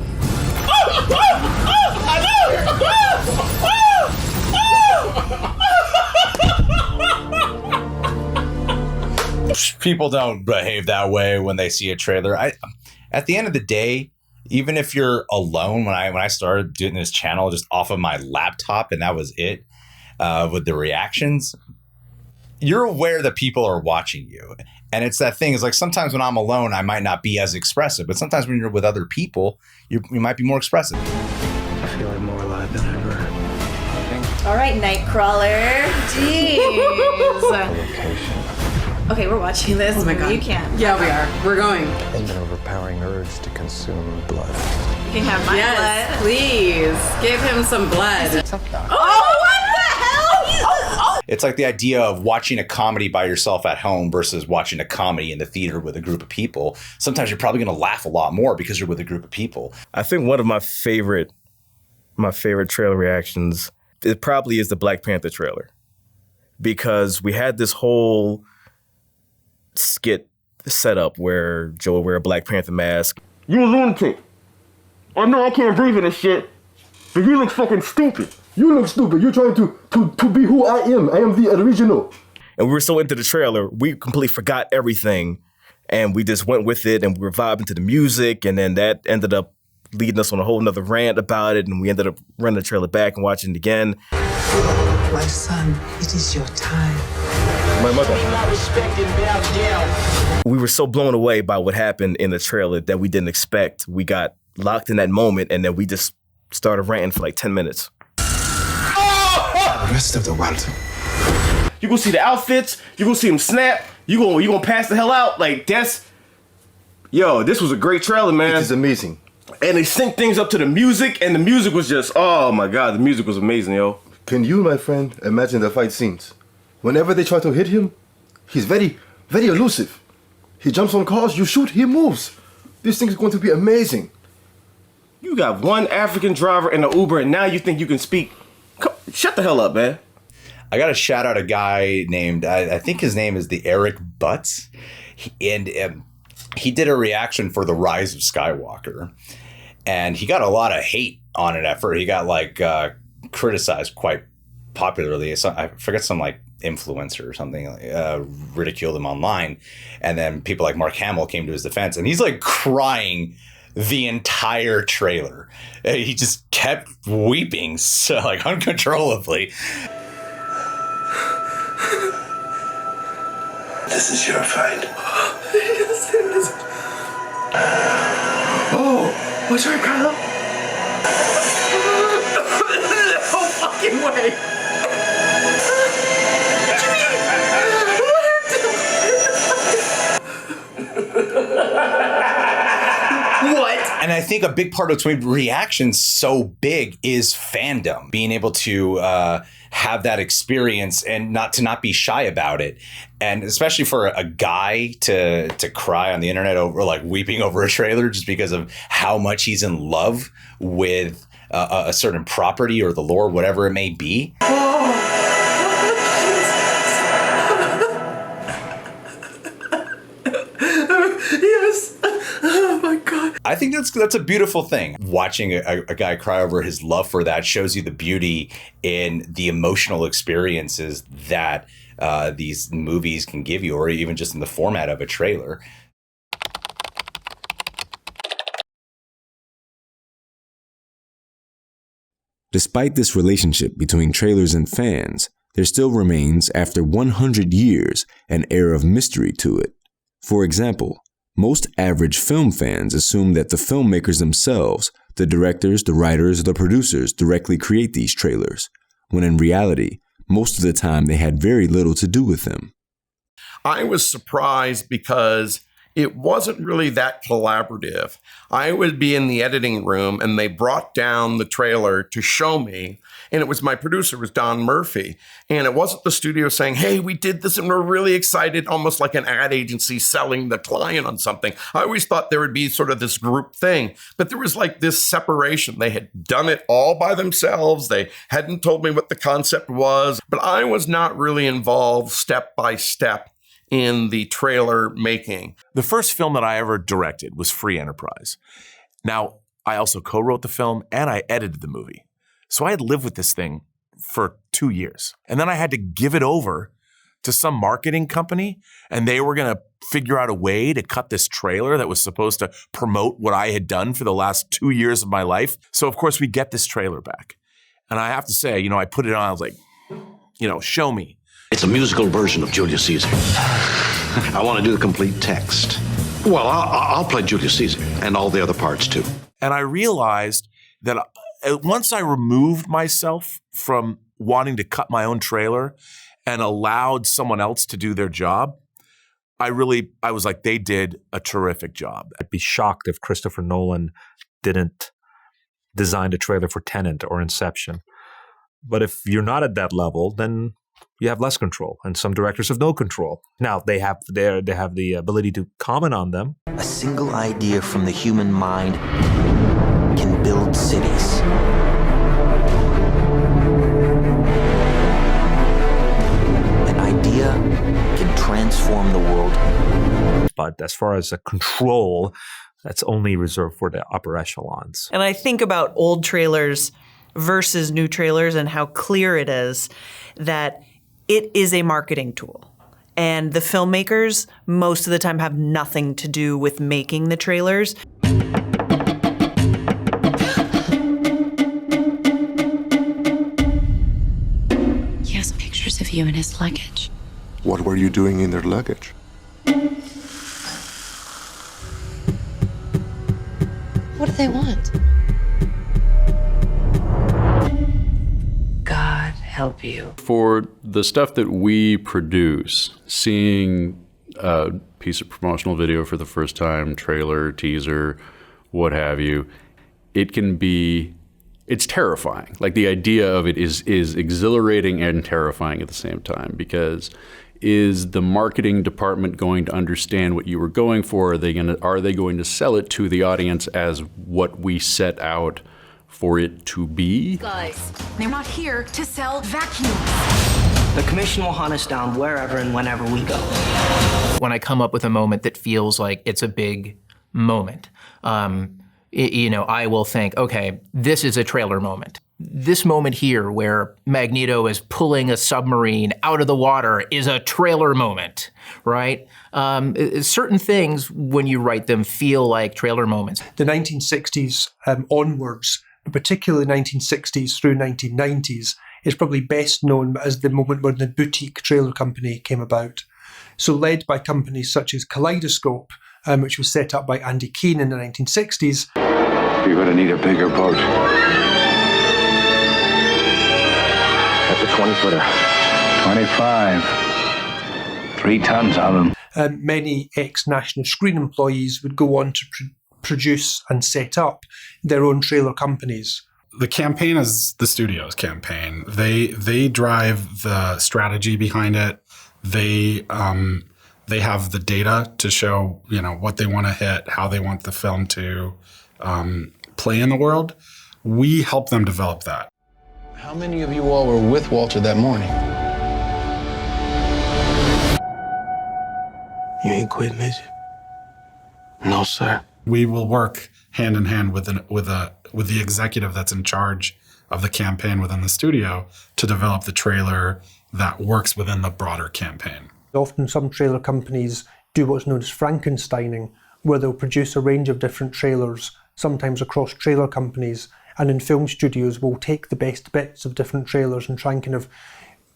People don't behave that way when they see a trailer. At the end of the day, even if you're alone, when I started doing this channel just off of my laptop and that was it, with the reactions, you're aware that people are watching you. And it's that thing, is like sometimes when I'm alone, I might not be as expressive, but sometimes when you're with other people, you might be more expressive. I feel like more alive than ever. All right, Nightcrawler. Jeez. Okay, we're watching this. Oh my God. You can't. Yeah, we are. We're going. And an overpowering urge to consume blood. You can have my blood. Please. Give him some blood. Oh, what the hell? It's like the idea of watching a comedy by yourself at home versus watching a comedy in the theater with a group of people. Sometimes you're probably going to laugh a lot more because you're with a group of people. I think one of my favorite trailer reactions, it probably is the Black Panther trailer. Because we had this whole skit set up where Joe would wear a Black Panther mask. You a lunatic. I know I can't breathe in this shit, but you look fucking stupid. You look stupid. You're trying to be who I am. I am the original. And we were so into the trailer, we completely forgot everything. And we just went with it and we were vibing to the music. And then that ended up leading us on a whole nother rant about it. And we ended up running the trailer back and watching it again. My son, it is your time. My mother. We were so blown away by what happened in the trailer that we didn't expect. We got locked in that moment and then we just started ranting for like 10 minutes. The rest of the world. You gonna see the outfits, you gonna see them snap, you gonna pass the hell out. Like this was a great trailer, man. It is amazing. And they synced things up to the music, and the music was just, oh my God, the music was amazing, yo. Can you, my friend, imagine the fight scenes? Whenever they try to hit him, he's very, very elusive. He jumps on cars, you shoot, he moves. This thing is going to be amazing. You got one African driver in the Uber, and now you think you can speak. Shut the hell up, man. I got to shout out a guy named, I think his name is the Eric Butts. He did a reaction for The Rise of Skywalker. And he got a lot of hate on it at first. He got criticized quite popularly. I forget some influencer or something, ridiculed him online. And then people like Mark Hamill came to his defense, and he's like crying the entire trailer. He just kept weeping so like uncontrollably. This is your fight. Yes, it is. Oh, what's right, Kyle? No fucking way. What? And I think a big part of what's made reactions so big is fandom. Being able to have that experience and not be shy about it. And especially for a guy to cry on the internet over like weeping over a trailer just because of how much he's in love with a certain property or the lore, whatever it may be. Yes. Oh my God. I think that's a beautiful thing. Watching a guy cry over his love for that shows you the beauty in the emotional experiences that these movies can give you, or even just in the format of a trailer. Despite this relationship between trailers and fans, there still remains, after 100 years, an air of mystery to it. For example, most average film fans assume that the filmmakers themselves, the directors, the writers, the producers, directly create these trailers, when in reality, most of the time they had very little to do with them. I was surprised because it wasn't really that collaborative. I would be in the editing room and they brought down the trailer to show me. And it was my producer, was Don Murphy. And it wasn't the studio saying, hey, we did this and we're really excited, almost like an ad agency selling the client on something. I always thought there would be sort of this group thing, but there was like this separation. They had done it all by themselves. They hadn't told me what the concept was, but I was not really involved step by step in the trailer making. The first film that I ever directed was Free Enterprise. Now, I also co-wrote the film and I edited the movie. So I had lived with this thing for 2 years. And then I had to give it over to some marketing company, and they were going to figure out a way to cut this trailer that was supposed to promote what I had done for the last 2 years of my life. So of course we get this trailer back. And I have to say, I put it on, I was like, show me. It's a musical version of Julius Caesar. I want to do the complete text. Well, I'll play Julius Caesar and all the other parts too. And I realized that once I removed myself from wanting to cut my own trailer and allowed someone else to do their job, I was like, they did a terrific job. I'd be shocked if Christopher Nolan didn't design a trailer for Tenet or Inception. But if you're not at that level, then you have less control, and some directors have no control. Now, they have the ability to comment on them. A single idea from the human mind can build cities. An idea can transform the world. But as far as a control, that's only reserved for the upper echelons. And I think about old trailers versus new trailers and how clear it is that it is a marketing tool. And the filmmakers, most of the time, have nothing to do with making the trailers. He has pictures of you in his luggage. What were you doing in their luggage? What do they want? God help you. For the stuff that we produce, seeing a piece of promotional video for the first time, trailer, teaser, what have you, it's terrifying. Like, the idea of it is exhilarating and terrifying at the same time, because is the marketing department going to understand what you were going for? Are they going to sell it to the audience as what we set out for it to be? Guys, they're not here to sell vacuums. The commission will hunt us down wherever and whenever we go. When I come up with a moment that feels like it's a big moment, I will think, okay, this is a trailer moment. This moment here where Magneto is pulling a submarine out of the water is a trailer moment, right? Certain things, when you write them, feel like trailer moments. The 1960s onwards, particularly 1960s through 1990s, is probably best known as the moment when the boutique trailer company came about. So led by companies such as Kaleidoscope, which was set up by Andy Keane in the 1960s. You're going to need a bigger boat. That's a 20-footer. 25. 3 tons on them. Many ex-National Screen employees would go on to produce and set up their own trailer companies. The campaign is the studio's campaign. They drive the strategy behind it. They have the data to show, what they want to hit, how they want the film to play in the world. We help them develop that. How many of you all were with Walter that morning? You ain't quitting, is you? No, sir. We will work hand in hand with the executive that's in charge of the campaign within the studio to develop the trailer that works within the broader campaign. Often some trailer companies do what's known as Frankensteining, where they'll produce a range of different trailers, sometimes across trailer companies, and in film studios will take the best bits of different trailers and try and kind of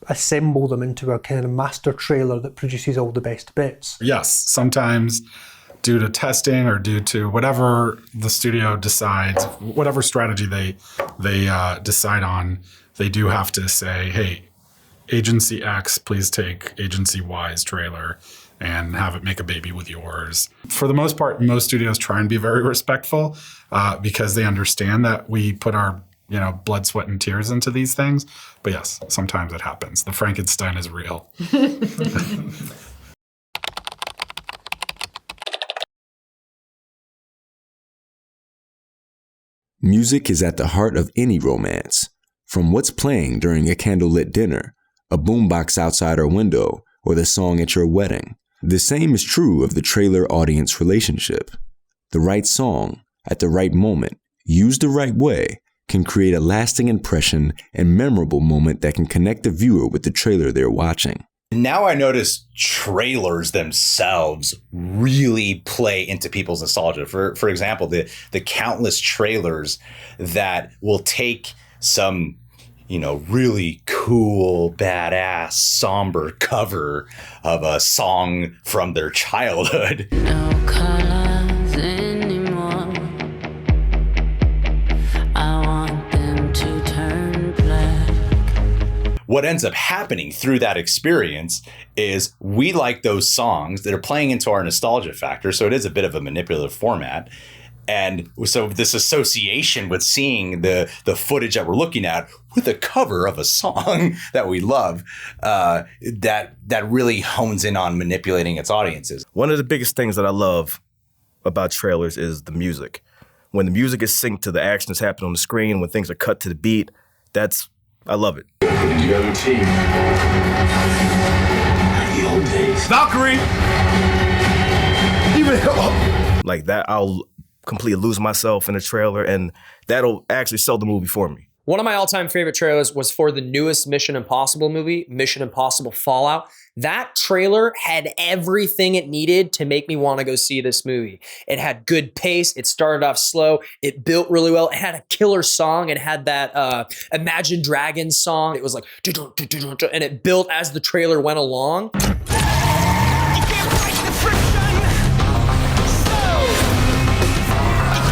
assemble them into a kind of master trailer that produces all the best bits. Yes, sometimes due to testing or due to whatever the studio decides, whatever strategy they decide on, they do have to say, hey, Agency X, please take Agency Y's trailer and have it make a baby with yours. For the most part, most studios try and be very respectful because they understand that we put our blood, sweat, and tears into these things. But yes, sometimes it happens. The Frankenstein is real. Music is at the heart of any romance. From what's playing during a candlelit dinner, a boombox outside our window, or the song at your wedding. The same is true of the trailer-audience relationship. The right song, at the right moment, used the right way, can create a lasting impression and memorable moment that can connect the viewer with the trailer they're watching. Now I notice trailers themselves really play into people's nostalgia. For example, the countless trailers that will take some really cool, badass, somber cover of a song from their childhood. No colors anymore. I want them to turn black. What ends up happening through that experience is we like those songs that are playing into our nostalgia factor. So it is a bit of a manipulative format. And so this association with seeing the footage that we're looking at with a cover of a song that we love, that really hones in on manipulating its audiences. One of the biggest things that I love about trailers is the music. When the music is synced to the action that's happening on the screen, when things are cut to the beat, I love it. The other team. The old days. Valkyrie! Like that, I'll completely lose myself in a trailer, and that'll actually sell the movie for me. One of my all-time favorite trailers was for the newest Mission Impossible movie, Mission Impossible Fallout. That trailer had everything it needed to make me want to go see this movie. It had good pace. It started off slow. It built really well. It had a killer song. It had that Imagine Dragons song. It was like, and it built as the trailer went along.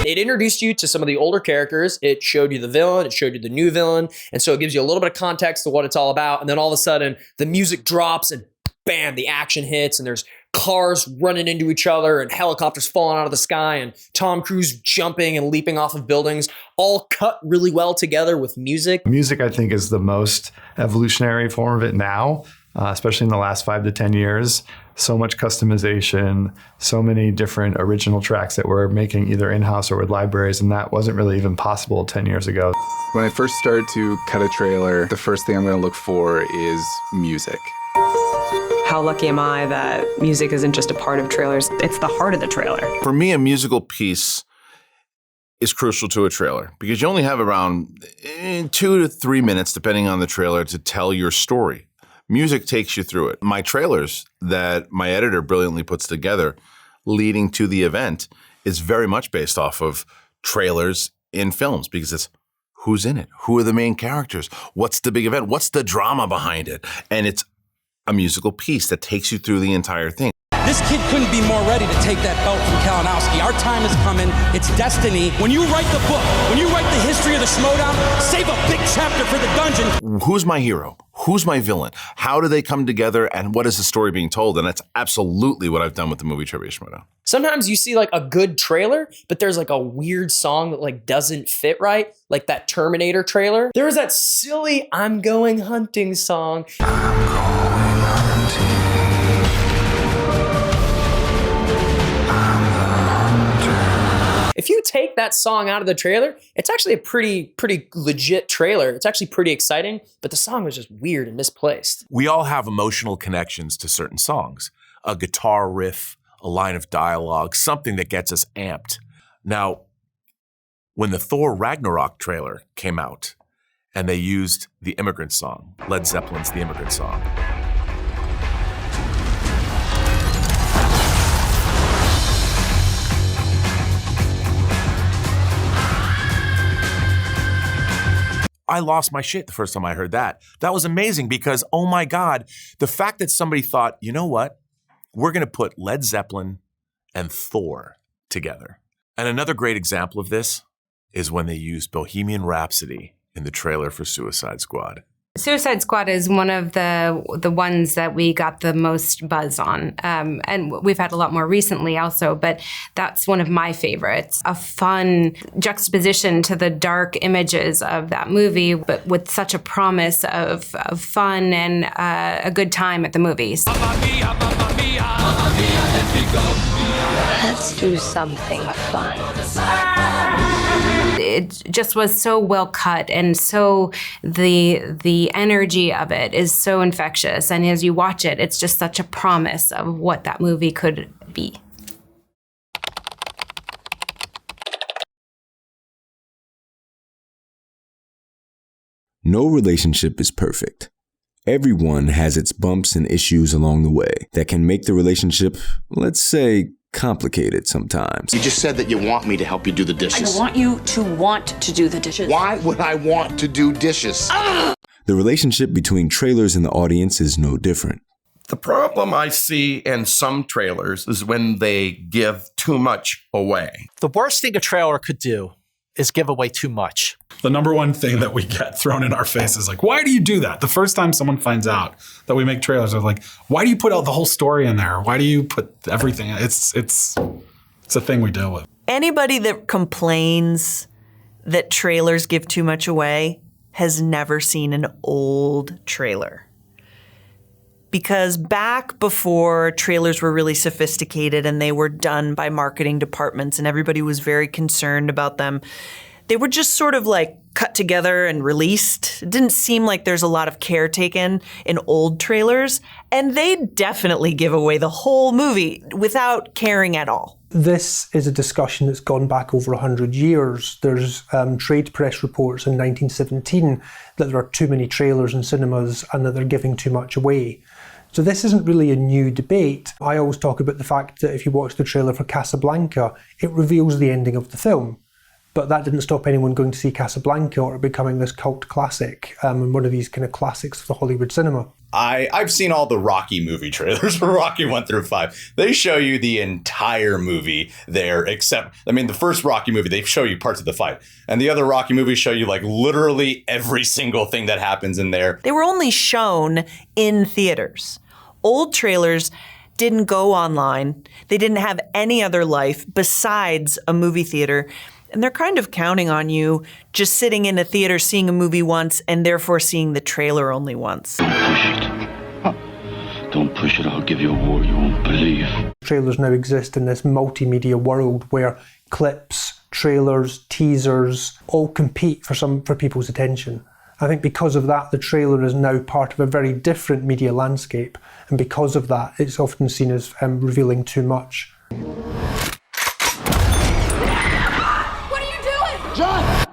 It introduced you to some of the older characters. It showed you the villain. It showed you the new villain. And so it gives you a little bit of context to what it's all about. And then all of a sudden, the music drops and bam, the action hits. And there's cars running into each other and helicopters falling out of the sky and Tom Cruise jumping and leaping off of buildings, all cut really well together with music. Music, I think, is the most evolutionary form of it now, especially in the last 5 to 10 years. So much customization, so many different original tracks that we're making either in-house or with libraries, and that wasn't really even possible 10 years ago. When I first started to cut a trailer, the first thing I'm going to look for is music. How lucky am I that music isn't just a part of trailers, it's the heart of the trailer. For me, a musical piece is crucial to a trailer because you only have around 2 to 3 minutes, depending on the trailer, to tell your story. Music takes you through it. My trailers that my editor brilliantly puts together leading to the event is very much based off of trailers in films because it's who's in it, who are the main characters, what's the big event, what's the drama behind it, and it's a musical piece that takes you through the entire thing. This kid couldn't be more ready to take that belt from Kalinowski. Our time is coming. It's destiny. When you write the book, when you write the history of the Schmodown, save a big chapter for the dungeon. Who's my hero? Who's my villain? How do they come together? And what is the story being told? And that's absolutely what I've done with the movie Trivia Schmodown. Sometimes you see like a good trailer, but there's like a weird song that like doesn't fit right. Like that Terminator trailer. There was that silly I'm Going Hunting song. I'm going hunting. If you take that song out of the trailer, it's actually a pretty legit trailer. It's actually pretty exciting, but the song was just weird and misplaced. We all have emotional connections to certain songs. A guitar riff, a line of dialogue, something that gets us amped. Now, when the Thor Ragnarok trailer came out and they used the Immigrant song, Led Zeppelin's The Immigrant Song, I lost my shit the first time I heard that. That was amazing because, oh my God, the fact that somebody thought, you know what? We're going to put Led Zeppelin and Thor together. And another great example of this is when they used Bohemian Rhapsody in the trailer for Suicide Squad. Suicide Squad is one of the ones that we got the most buzz on. And we've had a lot more recently also, but that's one of my favorites. A fun juxtaposition to the dark images of that movie, but with such a promise of fun and a good time at the movies. Let's do something fun. It just was so well cut, and so the energy of it is so infectious. And as you watch it, it's just such a promise of what that movie could be. No relationship is perfect. Everyone has its bumps and issues along the way that can make the relationship, let's say, complicated sometimes. You just said that you want me to help you do the dishes. I want you to want to do the dishes. Why would I want to do dishes? The relationship between trailers and the audience is no different. The problem I see in some trailers is when they give too much away. The worst thing a trailer could do is give away too much. The number one thing that we get thrown in our face is like, why do you do that? The first time someone finds out that we make trailers, they're like, why do you put out the whole story in there? Why do you put everything? It's a thing we deal with. Anybody that complains that trailers give too much away has never seen an old trailer. Because back before trailers were really sophisticated and they were done by marketing departments and everybody was very concerned about them, they were just sort of like cut together and released. It didn't seem like there's a lot of care taken in old trailers, and they definitely give away the whole movie without caring at all. This is a discussion that's gone back over 100 years. There's trade press reports in 1917 that there are too many trailers in cinemas and that they're giving too much away. So this isn't really a new debate. I always talk about the fact that if you watch the trailer for Casablanca, it reveals the ending of the film. But that didn't stop anyone going to see Casablanca or becoming this cult classic and one of these kind of classics of the Hollywood cinema. I've seen all the Rocky movie trailers for Rocky 1 through 5. They show you the entire movie there, except, the first Rocky movie, they show you parts of the fight. And the other Rocky movies show you like literally every single thing that happens in there. They were only shown in theaters. Old trailers didn't go online. They didn't have any other life besides a movie theater. And they're kind of counting on you just sitting in a theater, seeing a movie once, and therefore seeing the trailer only once. Don't push it, I'll give you a war you won't believe. Trailers now exist in this multimedia world where clips, trailers, teasers all compete for people's attention. I think because of that, the trailer is now part of a very different media landscape. And because of that, it's often seen as revealing too much. What are you John!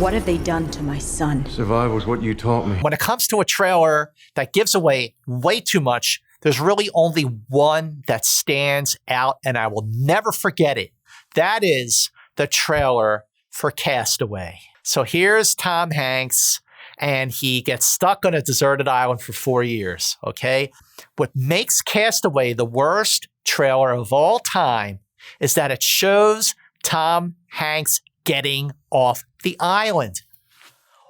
What have they done to my son? Survival's what you taught me. When it comes to a trailer that gives away way too much, there's really only one that stands out, and I will never forget it. That is the trailer for Castaway. So here's Tom Hanks, and he gets stuck on a deserted island for 4 years, okay? What makes Castaway the worst trailer of all time is that it shows Tom Hanks getting off the island.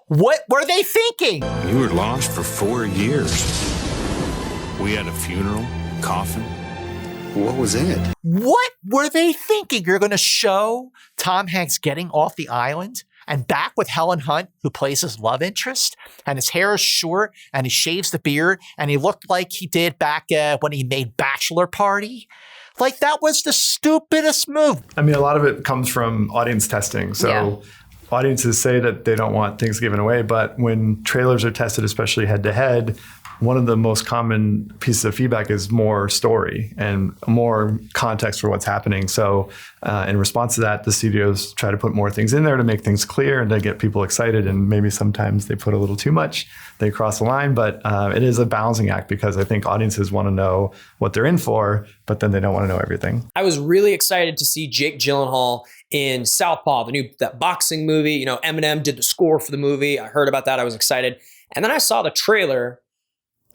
What were they thinking? You were lost for 4 years. We had a funeral, coffin. What was in it? What were they thinking? You're going to show Tom Hanks getting off the island and back with Helen Hunt, who plays his love interest, and his hair is short, and he shaves the beard, and he looked like he did back when he made Bachelor Party. Like, that was the stupidest move. I mean, a lot of it comes from audience testing. So audiences say that they don't want things given away, but when trailers are tested, especially head-to-head, one of the most common pieces of feedback is more story and more context for what's happening. So in response to that, the studios try to put more things in there to make things clear and to get people excited. And maybe sometimes they put a little too much, they cross the line. But it is a balancing act because I think audiences want to know what they're in for, but then they don't want to know everything. I was really excited to see Jake Gyllenhaal in Southpaw, that boxing movie. You know, Eminem did the score for the movie. I heard about that. I was excited. And then I saw the trailer,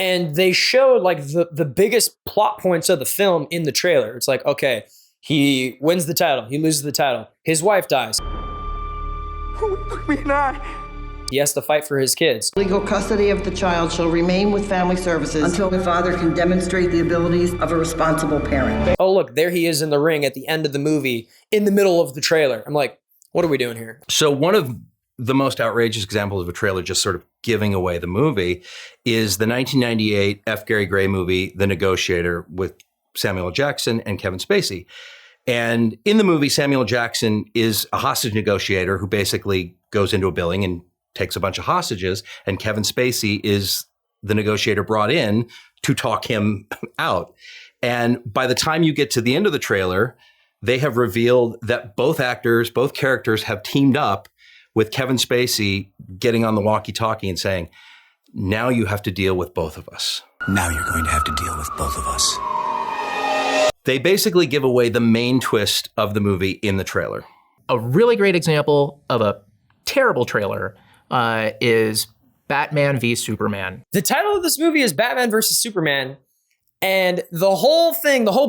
and they showed like the biggest plot points of the film in the trailer. It's like, okay, he wins the title, he loses the title, his wife dies. He has to fight for his kids. Legal custody of the child shall remain with family services until the father can demonstrate the abilities of a responsible parent. Oh, look, there he is in the ring at the end of the movie, in the middle of the trailer. I'm like, what are we doing here? So one of the most outrageous examples of a trailer just sort of giving away the movie is the 1998 F. Gary Gray movie, The Negotiator, with Samuel L. Jackson and Kevin Spacey. And in the movie, Samuel L. Jackson is a hostage negotiator who basically goes into a building and takes a bunch of hostages, and Kevin Spacey is the negotiator brought in to talk him out. And by the time you get to the end of the trailer, they have revealed that both characters have teamed up with Kevin Spacey getting on the walkie-talkie and saying, now you have to deal with both of us. Now you're going to have to deal with both of us. They basically give away the main twist of the movie in the trailer. A really great example of a terrible trailer is Batman v Superman. The title of this movie is Batman versus Superman. And the whole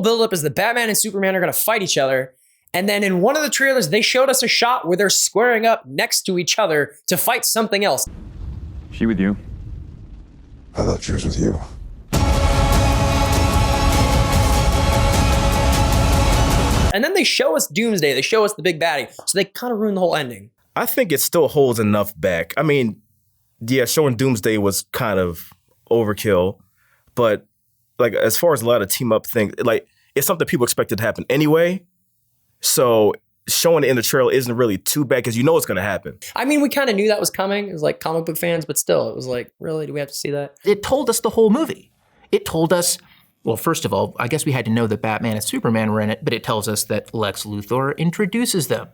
buildup is that Batman and Superman are going to fight each other. And then in one of the trailers, they showed us a shot where they're squaring up next to each other to fight something else. She with you? I thought she was with you. And then they show us Doomsday. They show us the big baddie. So they kind of ruined the whole ending. I think it still holds enough back. I mean, yeah, showing Doomsday was kind of overkill. But like, as far as a lot of team up things, like, it's something people expected to happen anyway. So showing it in the trailer isn't really too bad because you know it's going to happen. I mean, we kind of knew that was coming as like comic book fans, but still, it was like, really, do we have to see that? It told us the whole movie. It told us, well, first of all, I guess we had to know that Batman and Superman were in it, but it tells us that Lex Luthor introduces them.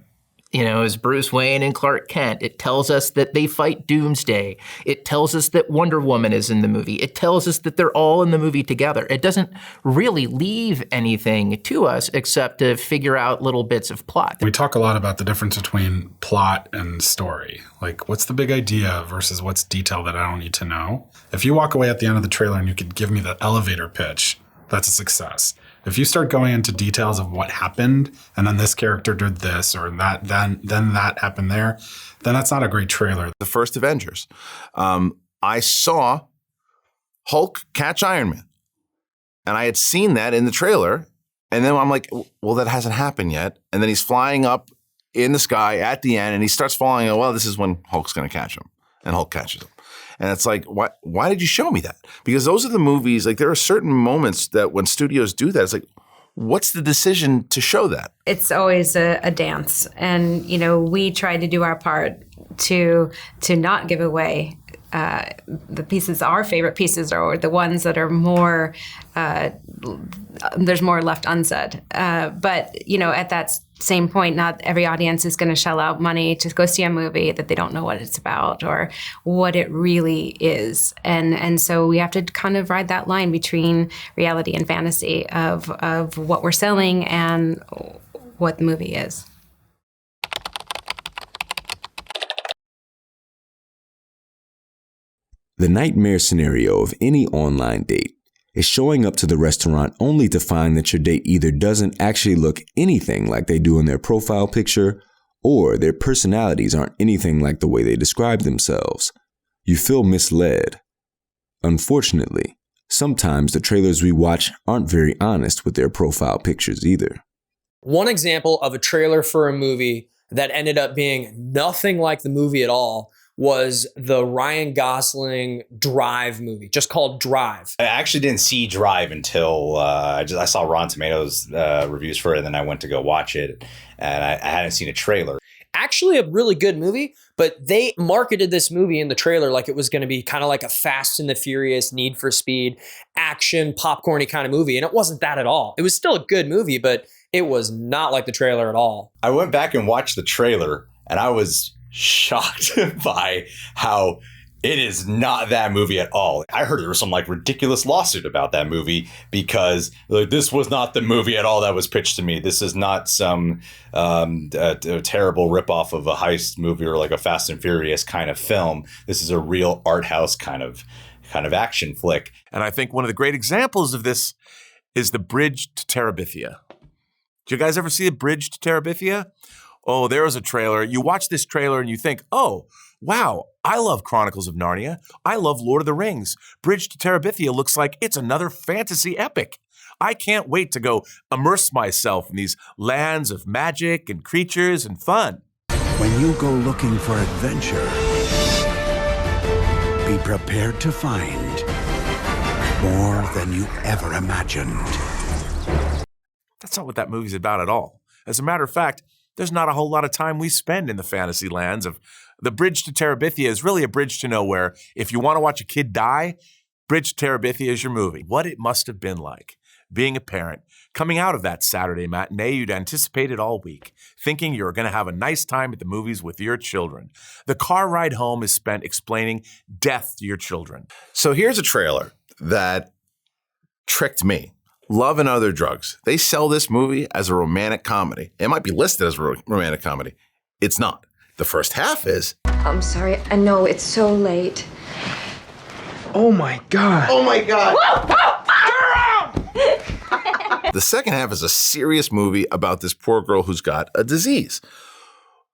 You know, as Bruce Wayne and Clark Kent. It tells us that they fight Doomsday. It tells us that Wonder Woman is in the movie. It tells us that they're all in the movie together. It doesn't really leave anything to us except to figure out little bits of plot. We talk a lot about the difference between plot and story. Like, what's the big idea versus what's detail that I don't need to know? If you walk away at the end of the trailer and you could give me the elevator pitch, that's a success. If you start going into details of what happened, and then this character did this, or that, then that happened there, then that's not a great trailer. The first Avengers. I saw Hulk catch Iron Man. And I had seen that in the trailer. And then I'm like, well, that hasn't happened yet. And then he's flying up in the sky at the end, and he starts falling. And well, this is when Hulk's going to catch him. And Hulk catches him. And it's like, why did you show me that? Because those are the movies, like there are certain moments that when studios do that, it's like, what's the decision to show that? It's always a dance. And, you know, we try to do our part to not give away the pieces, our favorite pieces, are the ones that are more, there's more left unsaid. But, you know, at that same point, not every audience is going to shell out money to go see a movie that they don't know what it's about or what it really is. And so we have to kind of ride that line between reality and fantasy of what we're selling and what the movie is. The nightmare scenario of any online date is showing up to the restaurant only to find that your date either doesn't actually look anything like they do in their profile picture, or their personalities aren't anything like the way they describe themselves. You feel misled. Unfortunately, sometimes the trailers we watch aren't very honest with their profile pictures either. One example of a trailer for a movie that ended up being nothing like the movie at all was the Ryan Gosling Drive movie, just called Drive. I actually didn't see Drive until I saw Rotten Tomatoes reviews for it, and then I went to go watch it, and I hadn't seen a trailer. Actually a really good movie, but they marketed this movie in the trailer like it was going to be kind of like a Fast and the Furious, Need for Speed, action, popcorny kind of movie, and it wasn't that at all. It was still a good movie, but it was not like the trailer at all. I went back and watched the trailer, and I was shocked by how it is not that movie at all. I heard there was some like ridiculous lawsuit about that movie because like this was not the movie at all that was pitched to me. This is not some a terrible ripoff of a heist movie or like a Fast and Furious kind of film. This is a real art house kind of action flick. And I think one of the great examples of this is The Bridge to Terabithia. Did you guys ever see The Bridge to Terabithia? Oh, there was a trailer. You watch this trailer and you think, oh, wow, I love Chronicles of Narnia. I love Lord of the Rings. Bridge to Terabithia looks like it's another fantasy epic. I can't wait to go immerse myself in these lands of magic and creatures and fun. When you go looking for adventure, be prepared to find more than you ever imagined. That's not what that movie's about at all. As a matter of fact, there's not a whole lot of time we spend in the fantasy lands of The Bridge to Terabithia is really a bridge to nowhere. If you want to watch a kid die, Bridge to Terabithia is your movie. What it must have been like being a parent, coming out of that Saturday matinee you'd anticipated all week, thinking you were going to have a nice time at the movies with your children. The car ride home is spent explaining death to your children. So here's a trailer that tricked me. Love and Other Drugs. They sell this movie as a romantic comedy. It might be listed as a romantic comedy. It's not. The first half is. I'm sorry. I know it's so late. Oh my God. Oh my God. The second half is a serious movie about this poor girl who's got a disease.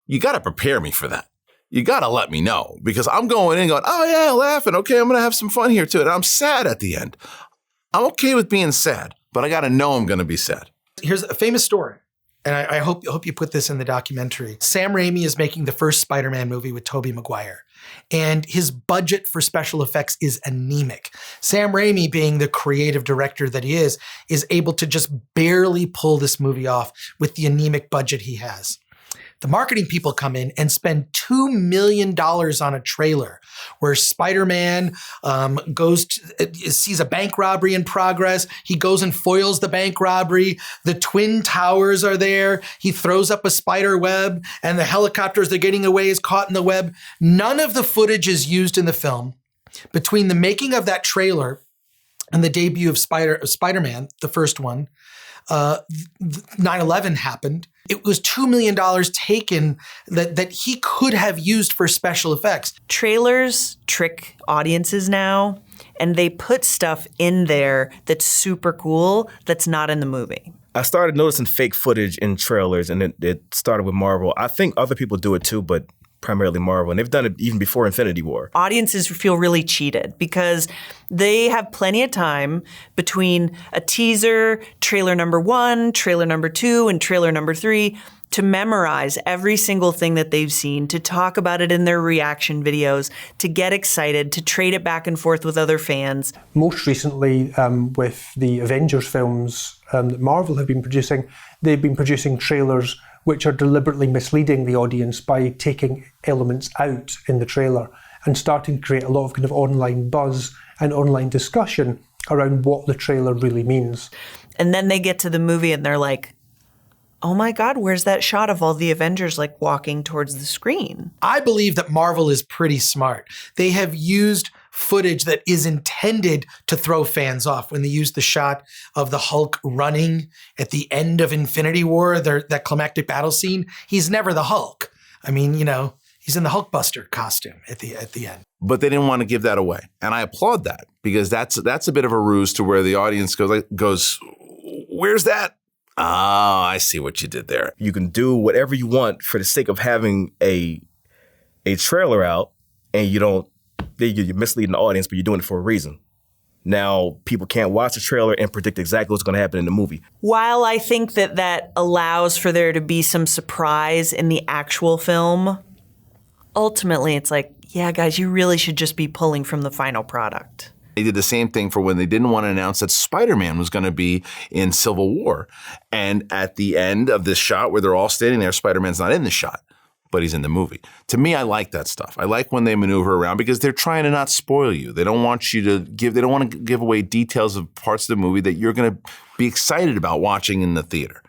You got to prepare me for that. You got to let me know because I'm going in going, oh yeah, laughing. Okay, I'm going to have some fun here too. And I'm sad at the end. I'm okay with being sad, but I got to know I'm going to be sad. Here's a famous story, and I hope you put this in the documentary. Sam Raimi is making the first Spider-Man movie with Tobey Maguire, and his budget for special effects is anemic. Sam Raimi, being the creative director that he is able to just barely pull this movie off with the anemic budget he has. The marketing people come in and spend $2 million on a trailer where Spider-Man sees a bank robbery in progress. He goes and foils the bank robbery. The Twin Towers are there. He throws up a spider web and the helicopter as they're getting away is caught in the web. None of the footage is used in the film. Between the making of that trailer and the debut of Spider-Man, the first one, 9/11 happened. It was $2 million taken that he could have used for special effects. Trailers trick audiences now, and they put stuff in there that's super cool that's not in the movie. I started noticing fake footage in trailers, and it started with Marvel. I think other people do it too, but primarily Marvel, and they've done it even before Infinity War. Audiences feel really cheated because they have plenty of time between a teaser, trailer number 1, trailer number 2, and trailer number 3 to memorize every single thing that they've seen, to talk about it in their reaction videos, to get excited, to trade it back and forth with other fans. Most recently, with the Avengers films that Marvel have been producing, they've been producing trailers which are deliberately misleading the audience by taking elements out in the trailer and starting to create a lot of kind of online buzz and online discussion around what the trailer really means. And then they get to the movie and they're like, oh my God, where's that shot of all the Avengers like walking towards the screen? I believe that Marvel is pretty smart. They have used footage that is intended to throw fans off. When they use the shot of the Hulk running at the end of Infinity War, that climactic battle scene, he's never the Hulk. I mean, you know, he's in the Hulkbuster costume at the end. But they didn't want to give that away. And I applaud that, because that's a bit of a ruse to where the audience goes, where's that? Oh, I see what you did there. You can do whatever you want for the sake of having a trailer out, and you're misleading the audience, but you're doing it for a reason. Now, people can't watch the trailer and predict exactly what's going to happen in the movie. While I think that allows for there to be some surprise in the actual film, ultimately it's like, yeah, guys, you really should just be pulling from the final product. They did the same thing for when they didn't want to announce that Spider-Man was going to be in Civil War. And at the end of this shot where they're all standing there, Spider-Man's not in the shot, but he's in the movie. To me, I like that stuff. I like when they maneuver around, because they're trying to not spoil you. They don't want you to they don't want to give away details of parts of the movie that you're going to be excited about watching in the theater.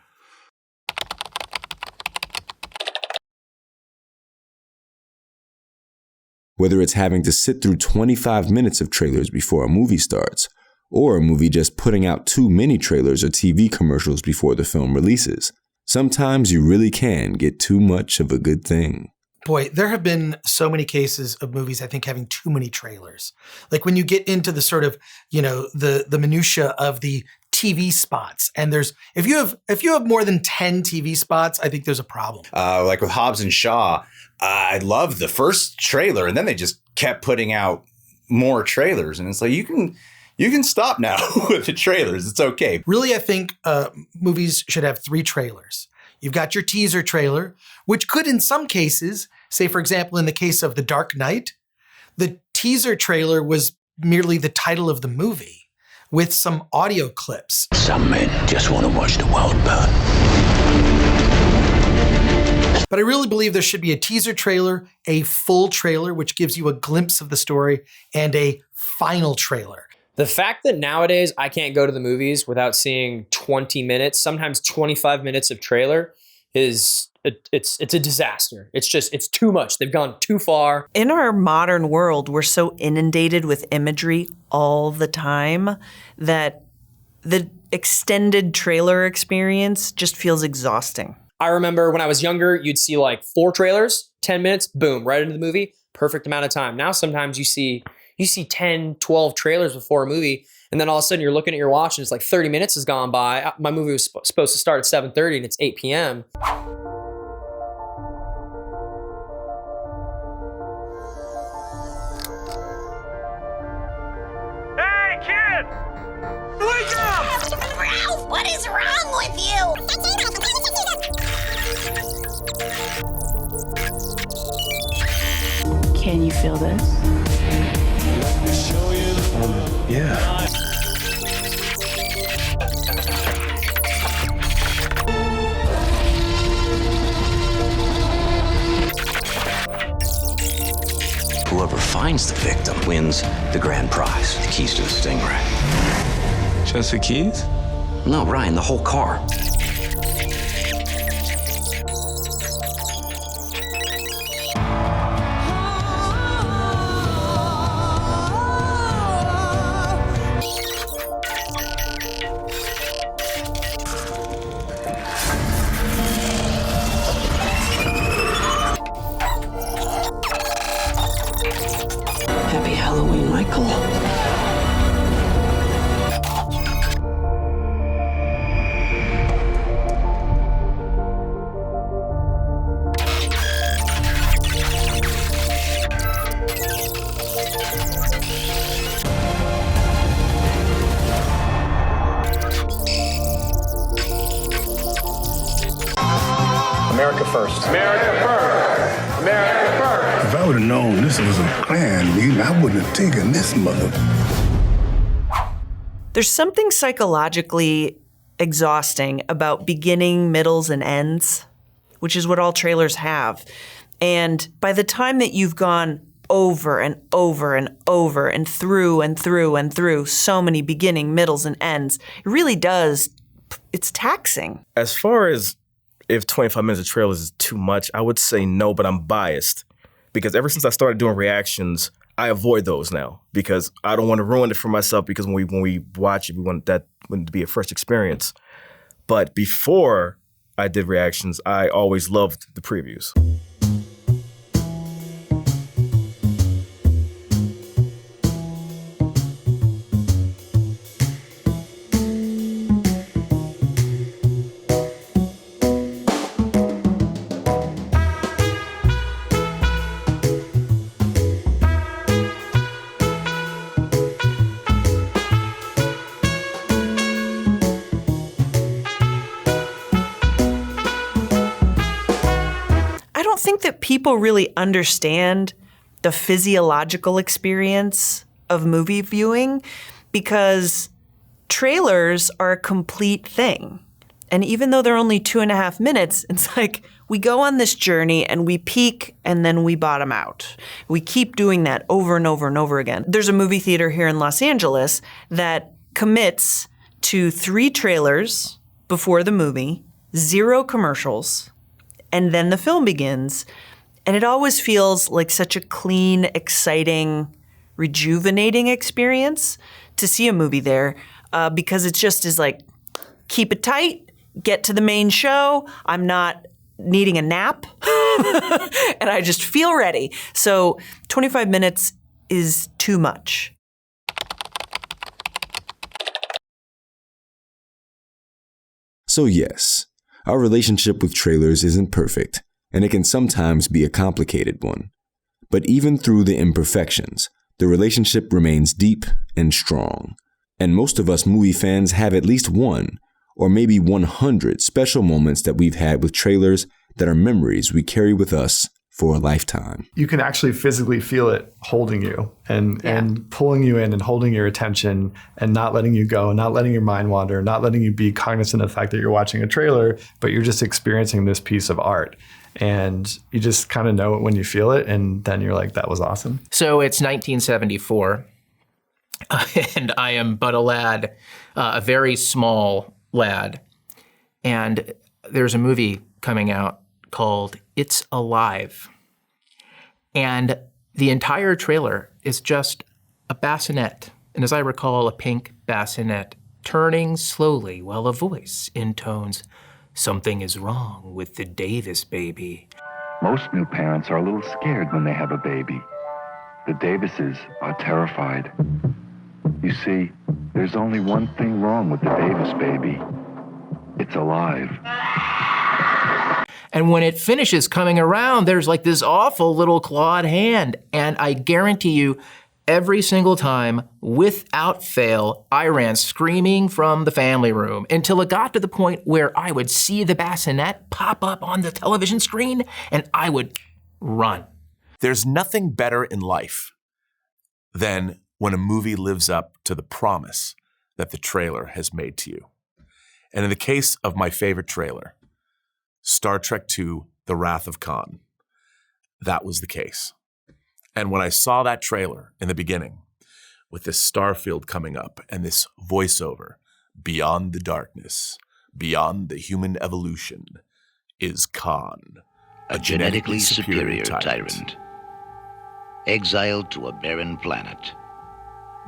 Whether it's having to sit through 25 minutes of trailers before a movie starts, or a movie just putting out too many trailers or TV commercials before the film releases, sometimes you really can get too much of a good thing. Boy, there have been so many cases of movies, I think, having too many trailers. Like when you get into the sort of, you know, the minutia of the TV spots, and if you have more than 10 TV spots, I think there's a problem. Like with Hobbs and Shaw, I loved the first trailer, and then they just kept putting out more trailers, and it's like you can stop now with the trailers. It's okay. Really, I think movies should have 3 trailers. You've got your teaser trailer, which could in some cases, say for example in the case of The Dark Knight, the teaser trailer was merely the title of the movie with some audio clips. Some men just want to watch the world burn. But I really believe there should be a teaser trailer, a full trailer, which gives you a glimpse of the story, and a final trailer. The fact that nowadays I can't go to the movies without seeing 20 minutes, sometimes 25 minutes of trailer it's a disaster. It's too much. They've gone too far. In our modern world, we're so inundated with imagery all the time that the extended trailer experience just feels exhausting. I remember when I was younger, you'd see like 4 trailers, 10 minutes, boom, right into the movie. Perfect amount of time. Now sometimes you see 10, 12 trailers before a movie, and then all of a sudden you're looking at your watch and it's like 30 minutes has gone by. My movie was supposed to start at 7:30 and it's 8 p.m. Hey, kid! Wake up! Ralph, what is wrong with you? Can you feel this? Yeah. Whoever finds the victim wins the grand prize, the keys to the Stingray. Just the keys? No, Ryan, the whole car. Happy Halloween, Michael. America first. America first. America first. If I would have known this was a planned meeting, I wouldn't have taken this mother. There's something psychologically exhausting about beginning, middles, and ends, which is what all trailers have. And by the time that you've gone over and over and over and through and through and through so many beginning, middles, and ends. It really does. It's taxing. As far as if 25 minutes of trailers is too much, I would say no, but I'm biased. Because ever since I started doing reactions, I avoid those now because I don't want to ruin it for myself because when we watch it, we want that to be a fresh experience. But before I did reactions, I always loved the previews. That people really understand the physiological experience of movie viewing because trailers are a complete thing. And even though they're only 2.5 minutes, it's like we go on this journey and we peak and then we bottom out. We keep doing that over and over and over again. There's a movie theater here in Los Angeles that commits to 3 trailers before the movie, 0 commercials, and then the film begins. And it always feels like such a clean, exciting, rejuvenating experience to see a movie there because it just is like, keep it tight, get to the main show. I'm not needing a nap and I just feel ready. So 25 minutes is too much. So yes, our relationship with trailers isn't perfect, and it can sometimes be a complicated one. But even through the imperfections, the relationship remains deep and strong. And most of us movie fans have at least one, or maybe 100 special moments that we've had with trailers that are memories we carry with us for a lifetime. You can actually physically feel it holding you and pulling you in and holding your attention and not letting you go, not letting your mind wander, not letting you be cognizant of the fact that you're watching a trailer, but you're just experiencing this piece of art. And you just kind of know it when you feel it, and then you're like, that was awesome. So it's 1974, and I am but a lad, a very small lad. And there's a movie coming out called It's Alive. And the entire trailer is just a bassinet, and as I recall, a pink bassinet, turning slowly while a voice intones, "Something is wrong with the Davis baby." Most new parents are a little scared when they have a baby. The Davises are terrified. You see, there's only one thing wrong with the Davis baby. It's alive. And when it finishes coming around, there's like this awful little clawed hand. And I guarantee you, every single time, without fail, I ran screaming from the family room until it got to the point where I would see the bassinet pop up on the television screen and I would run. There's nothing better in life than when a movie lives up to the promise that the trailer has made to you. And in the case of my favorite trailer, Star Trek II, The Wrath of Khan, that was the case. And when I saw that trailer in the beginning, with this starfield coming up and this voiceover, beyond the darkness, beyond the human evolution, is Khan, a genetically superior tyrant. Exiled to a barren planet,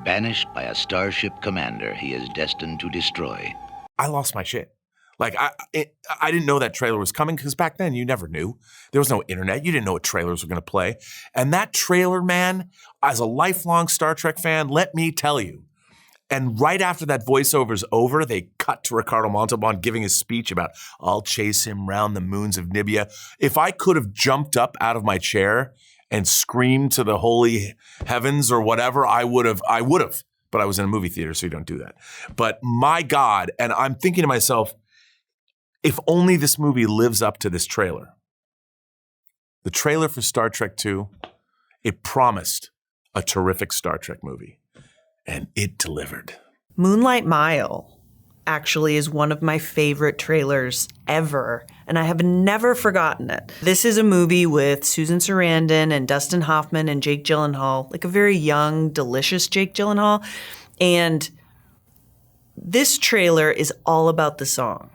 banished by a starship commander he is destined to destroy. I lost my shit. Like, I didn't know that trailer was coming because back then you never knew. There was no internet. You didn't know what trailers were going to play. And that trailer, man, as a lifelong Star Trek fan, let me tell you. And right after that voiceover's over, they cut to Ricardo Montalban giving his speech about, I'll chase him round the moons of Nibia. If I could have jumped up out of my chair and screamed to the holy heavens or whatever, I would have. But I was in a movie theater, so you don't do that. But my God, and I'm thinking to myself, if only this movie lives up to this trailer. The trailer for Star Trek II, it promised a terrific Star Trek movie, and it delivered. Moonlight Mile actually is one of my favorite trailers ever, and I have never forgotten it. This is a movie with Susan Sarandon and Dustin Hoffman and Jake Gyllenhaal, like a very young, delicious Jake Gyllenhaal. And this trailer is all about the song.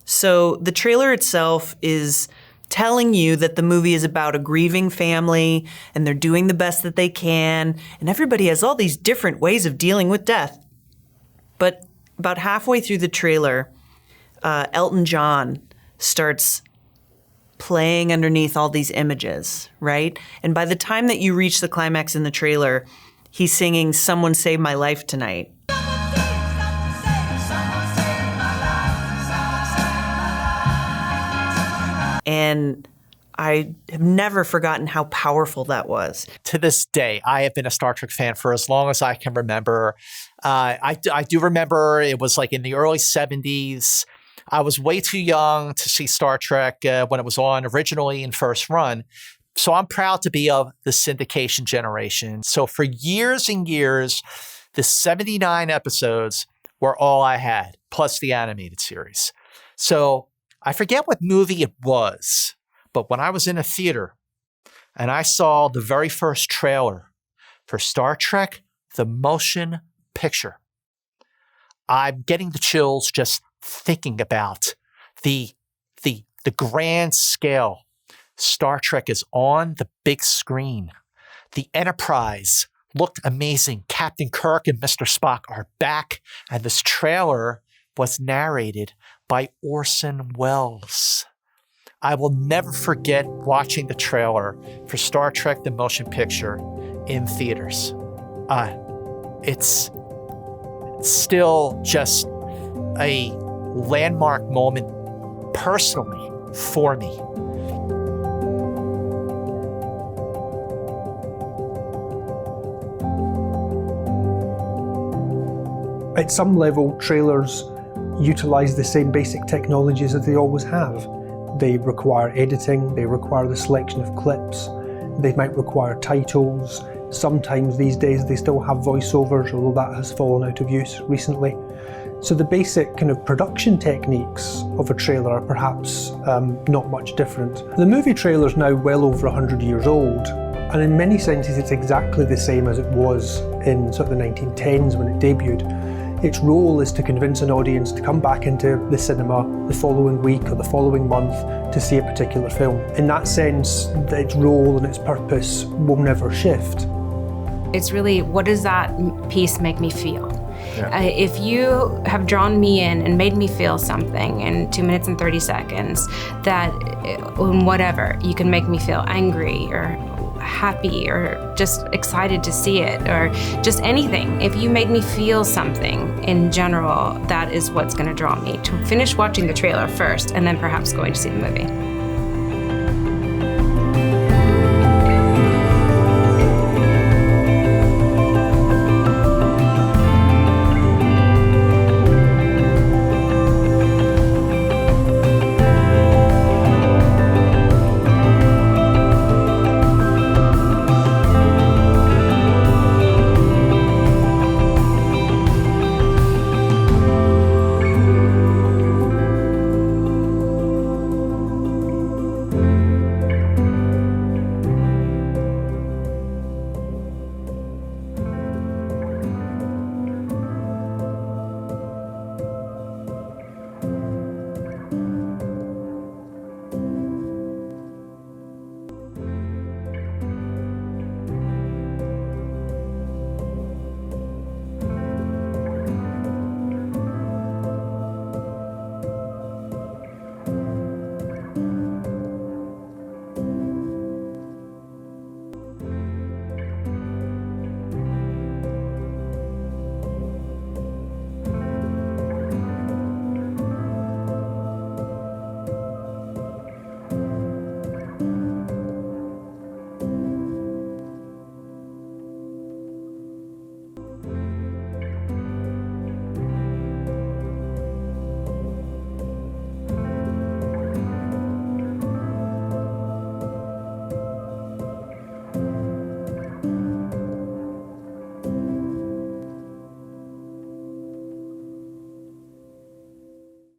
So the trailer itself is telling you that the movie is about a grieving family and they're doing the best that they can, and everybody has all these different ways of dealing with death. But about halfway through the trailer, Elton John starts playing underneath all these images, right? And by the time that you reach the climax in the trailer, he's singing "Someone Save My Life Tonight." And I have never forgotten how powerful that was. To this day, I have been a Star Trek fan for as long as I can remember. I do remember it was like in the early 70s. I was way too young to see Star Trek when it was on originally in first run. So I'm proud to be of the syndication generation. So for years and years, the 79 episodes were all I had, plus the animated series. So I forget what movie it was, but when I was in a theater and I saw the very first trailer for Star Trek, the motion picture, I'm getting the chills just thinking about the grand scale Star Trek is on the big screen. The Enterprise looked amazing. Captain Kirk and Mr. Spock are back, and this trailer was narrated by Orson Welles. I will never forget watching the trailer for Star Trek: The Motion Picture in theaters. It's still just a landmark moment personally for me. At some level, trailers utilize the same basic technologies that they always have. They require editing, they require the selection of clips, they might require titles. Sometimes these days they still have voiceovers, although that has fallen out of use recently. So the basic kind of production techniques of a trailer are perhaps not much different. The movie trailer is now well over 100 years old, and in many senses it's exactly the same as it was in sort of the 1910s when it debuted. Its role is to convince an audience to come back into the cinema the following week or the following month to see a particular film. In that sense, its role and its purpose will never shift. It's really, what does that piece make me feel? Yeah. If you have drawn me in and made me feel something in 2 minutes and 30 seconds, that whatever, you can make me feel angry or happy or just excited to see it or just anything. If you make me feel something in general, that is what's going to draw me to finish watching the trailer first and then perhaps going to see the movie.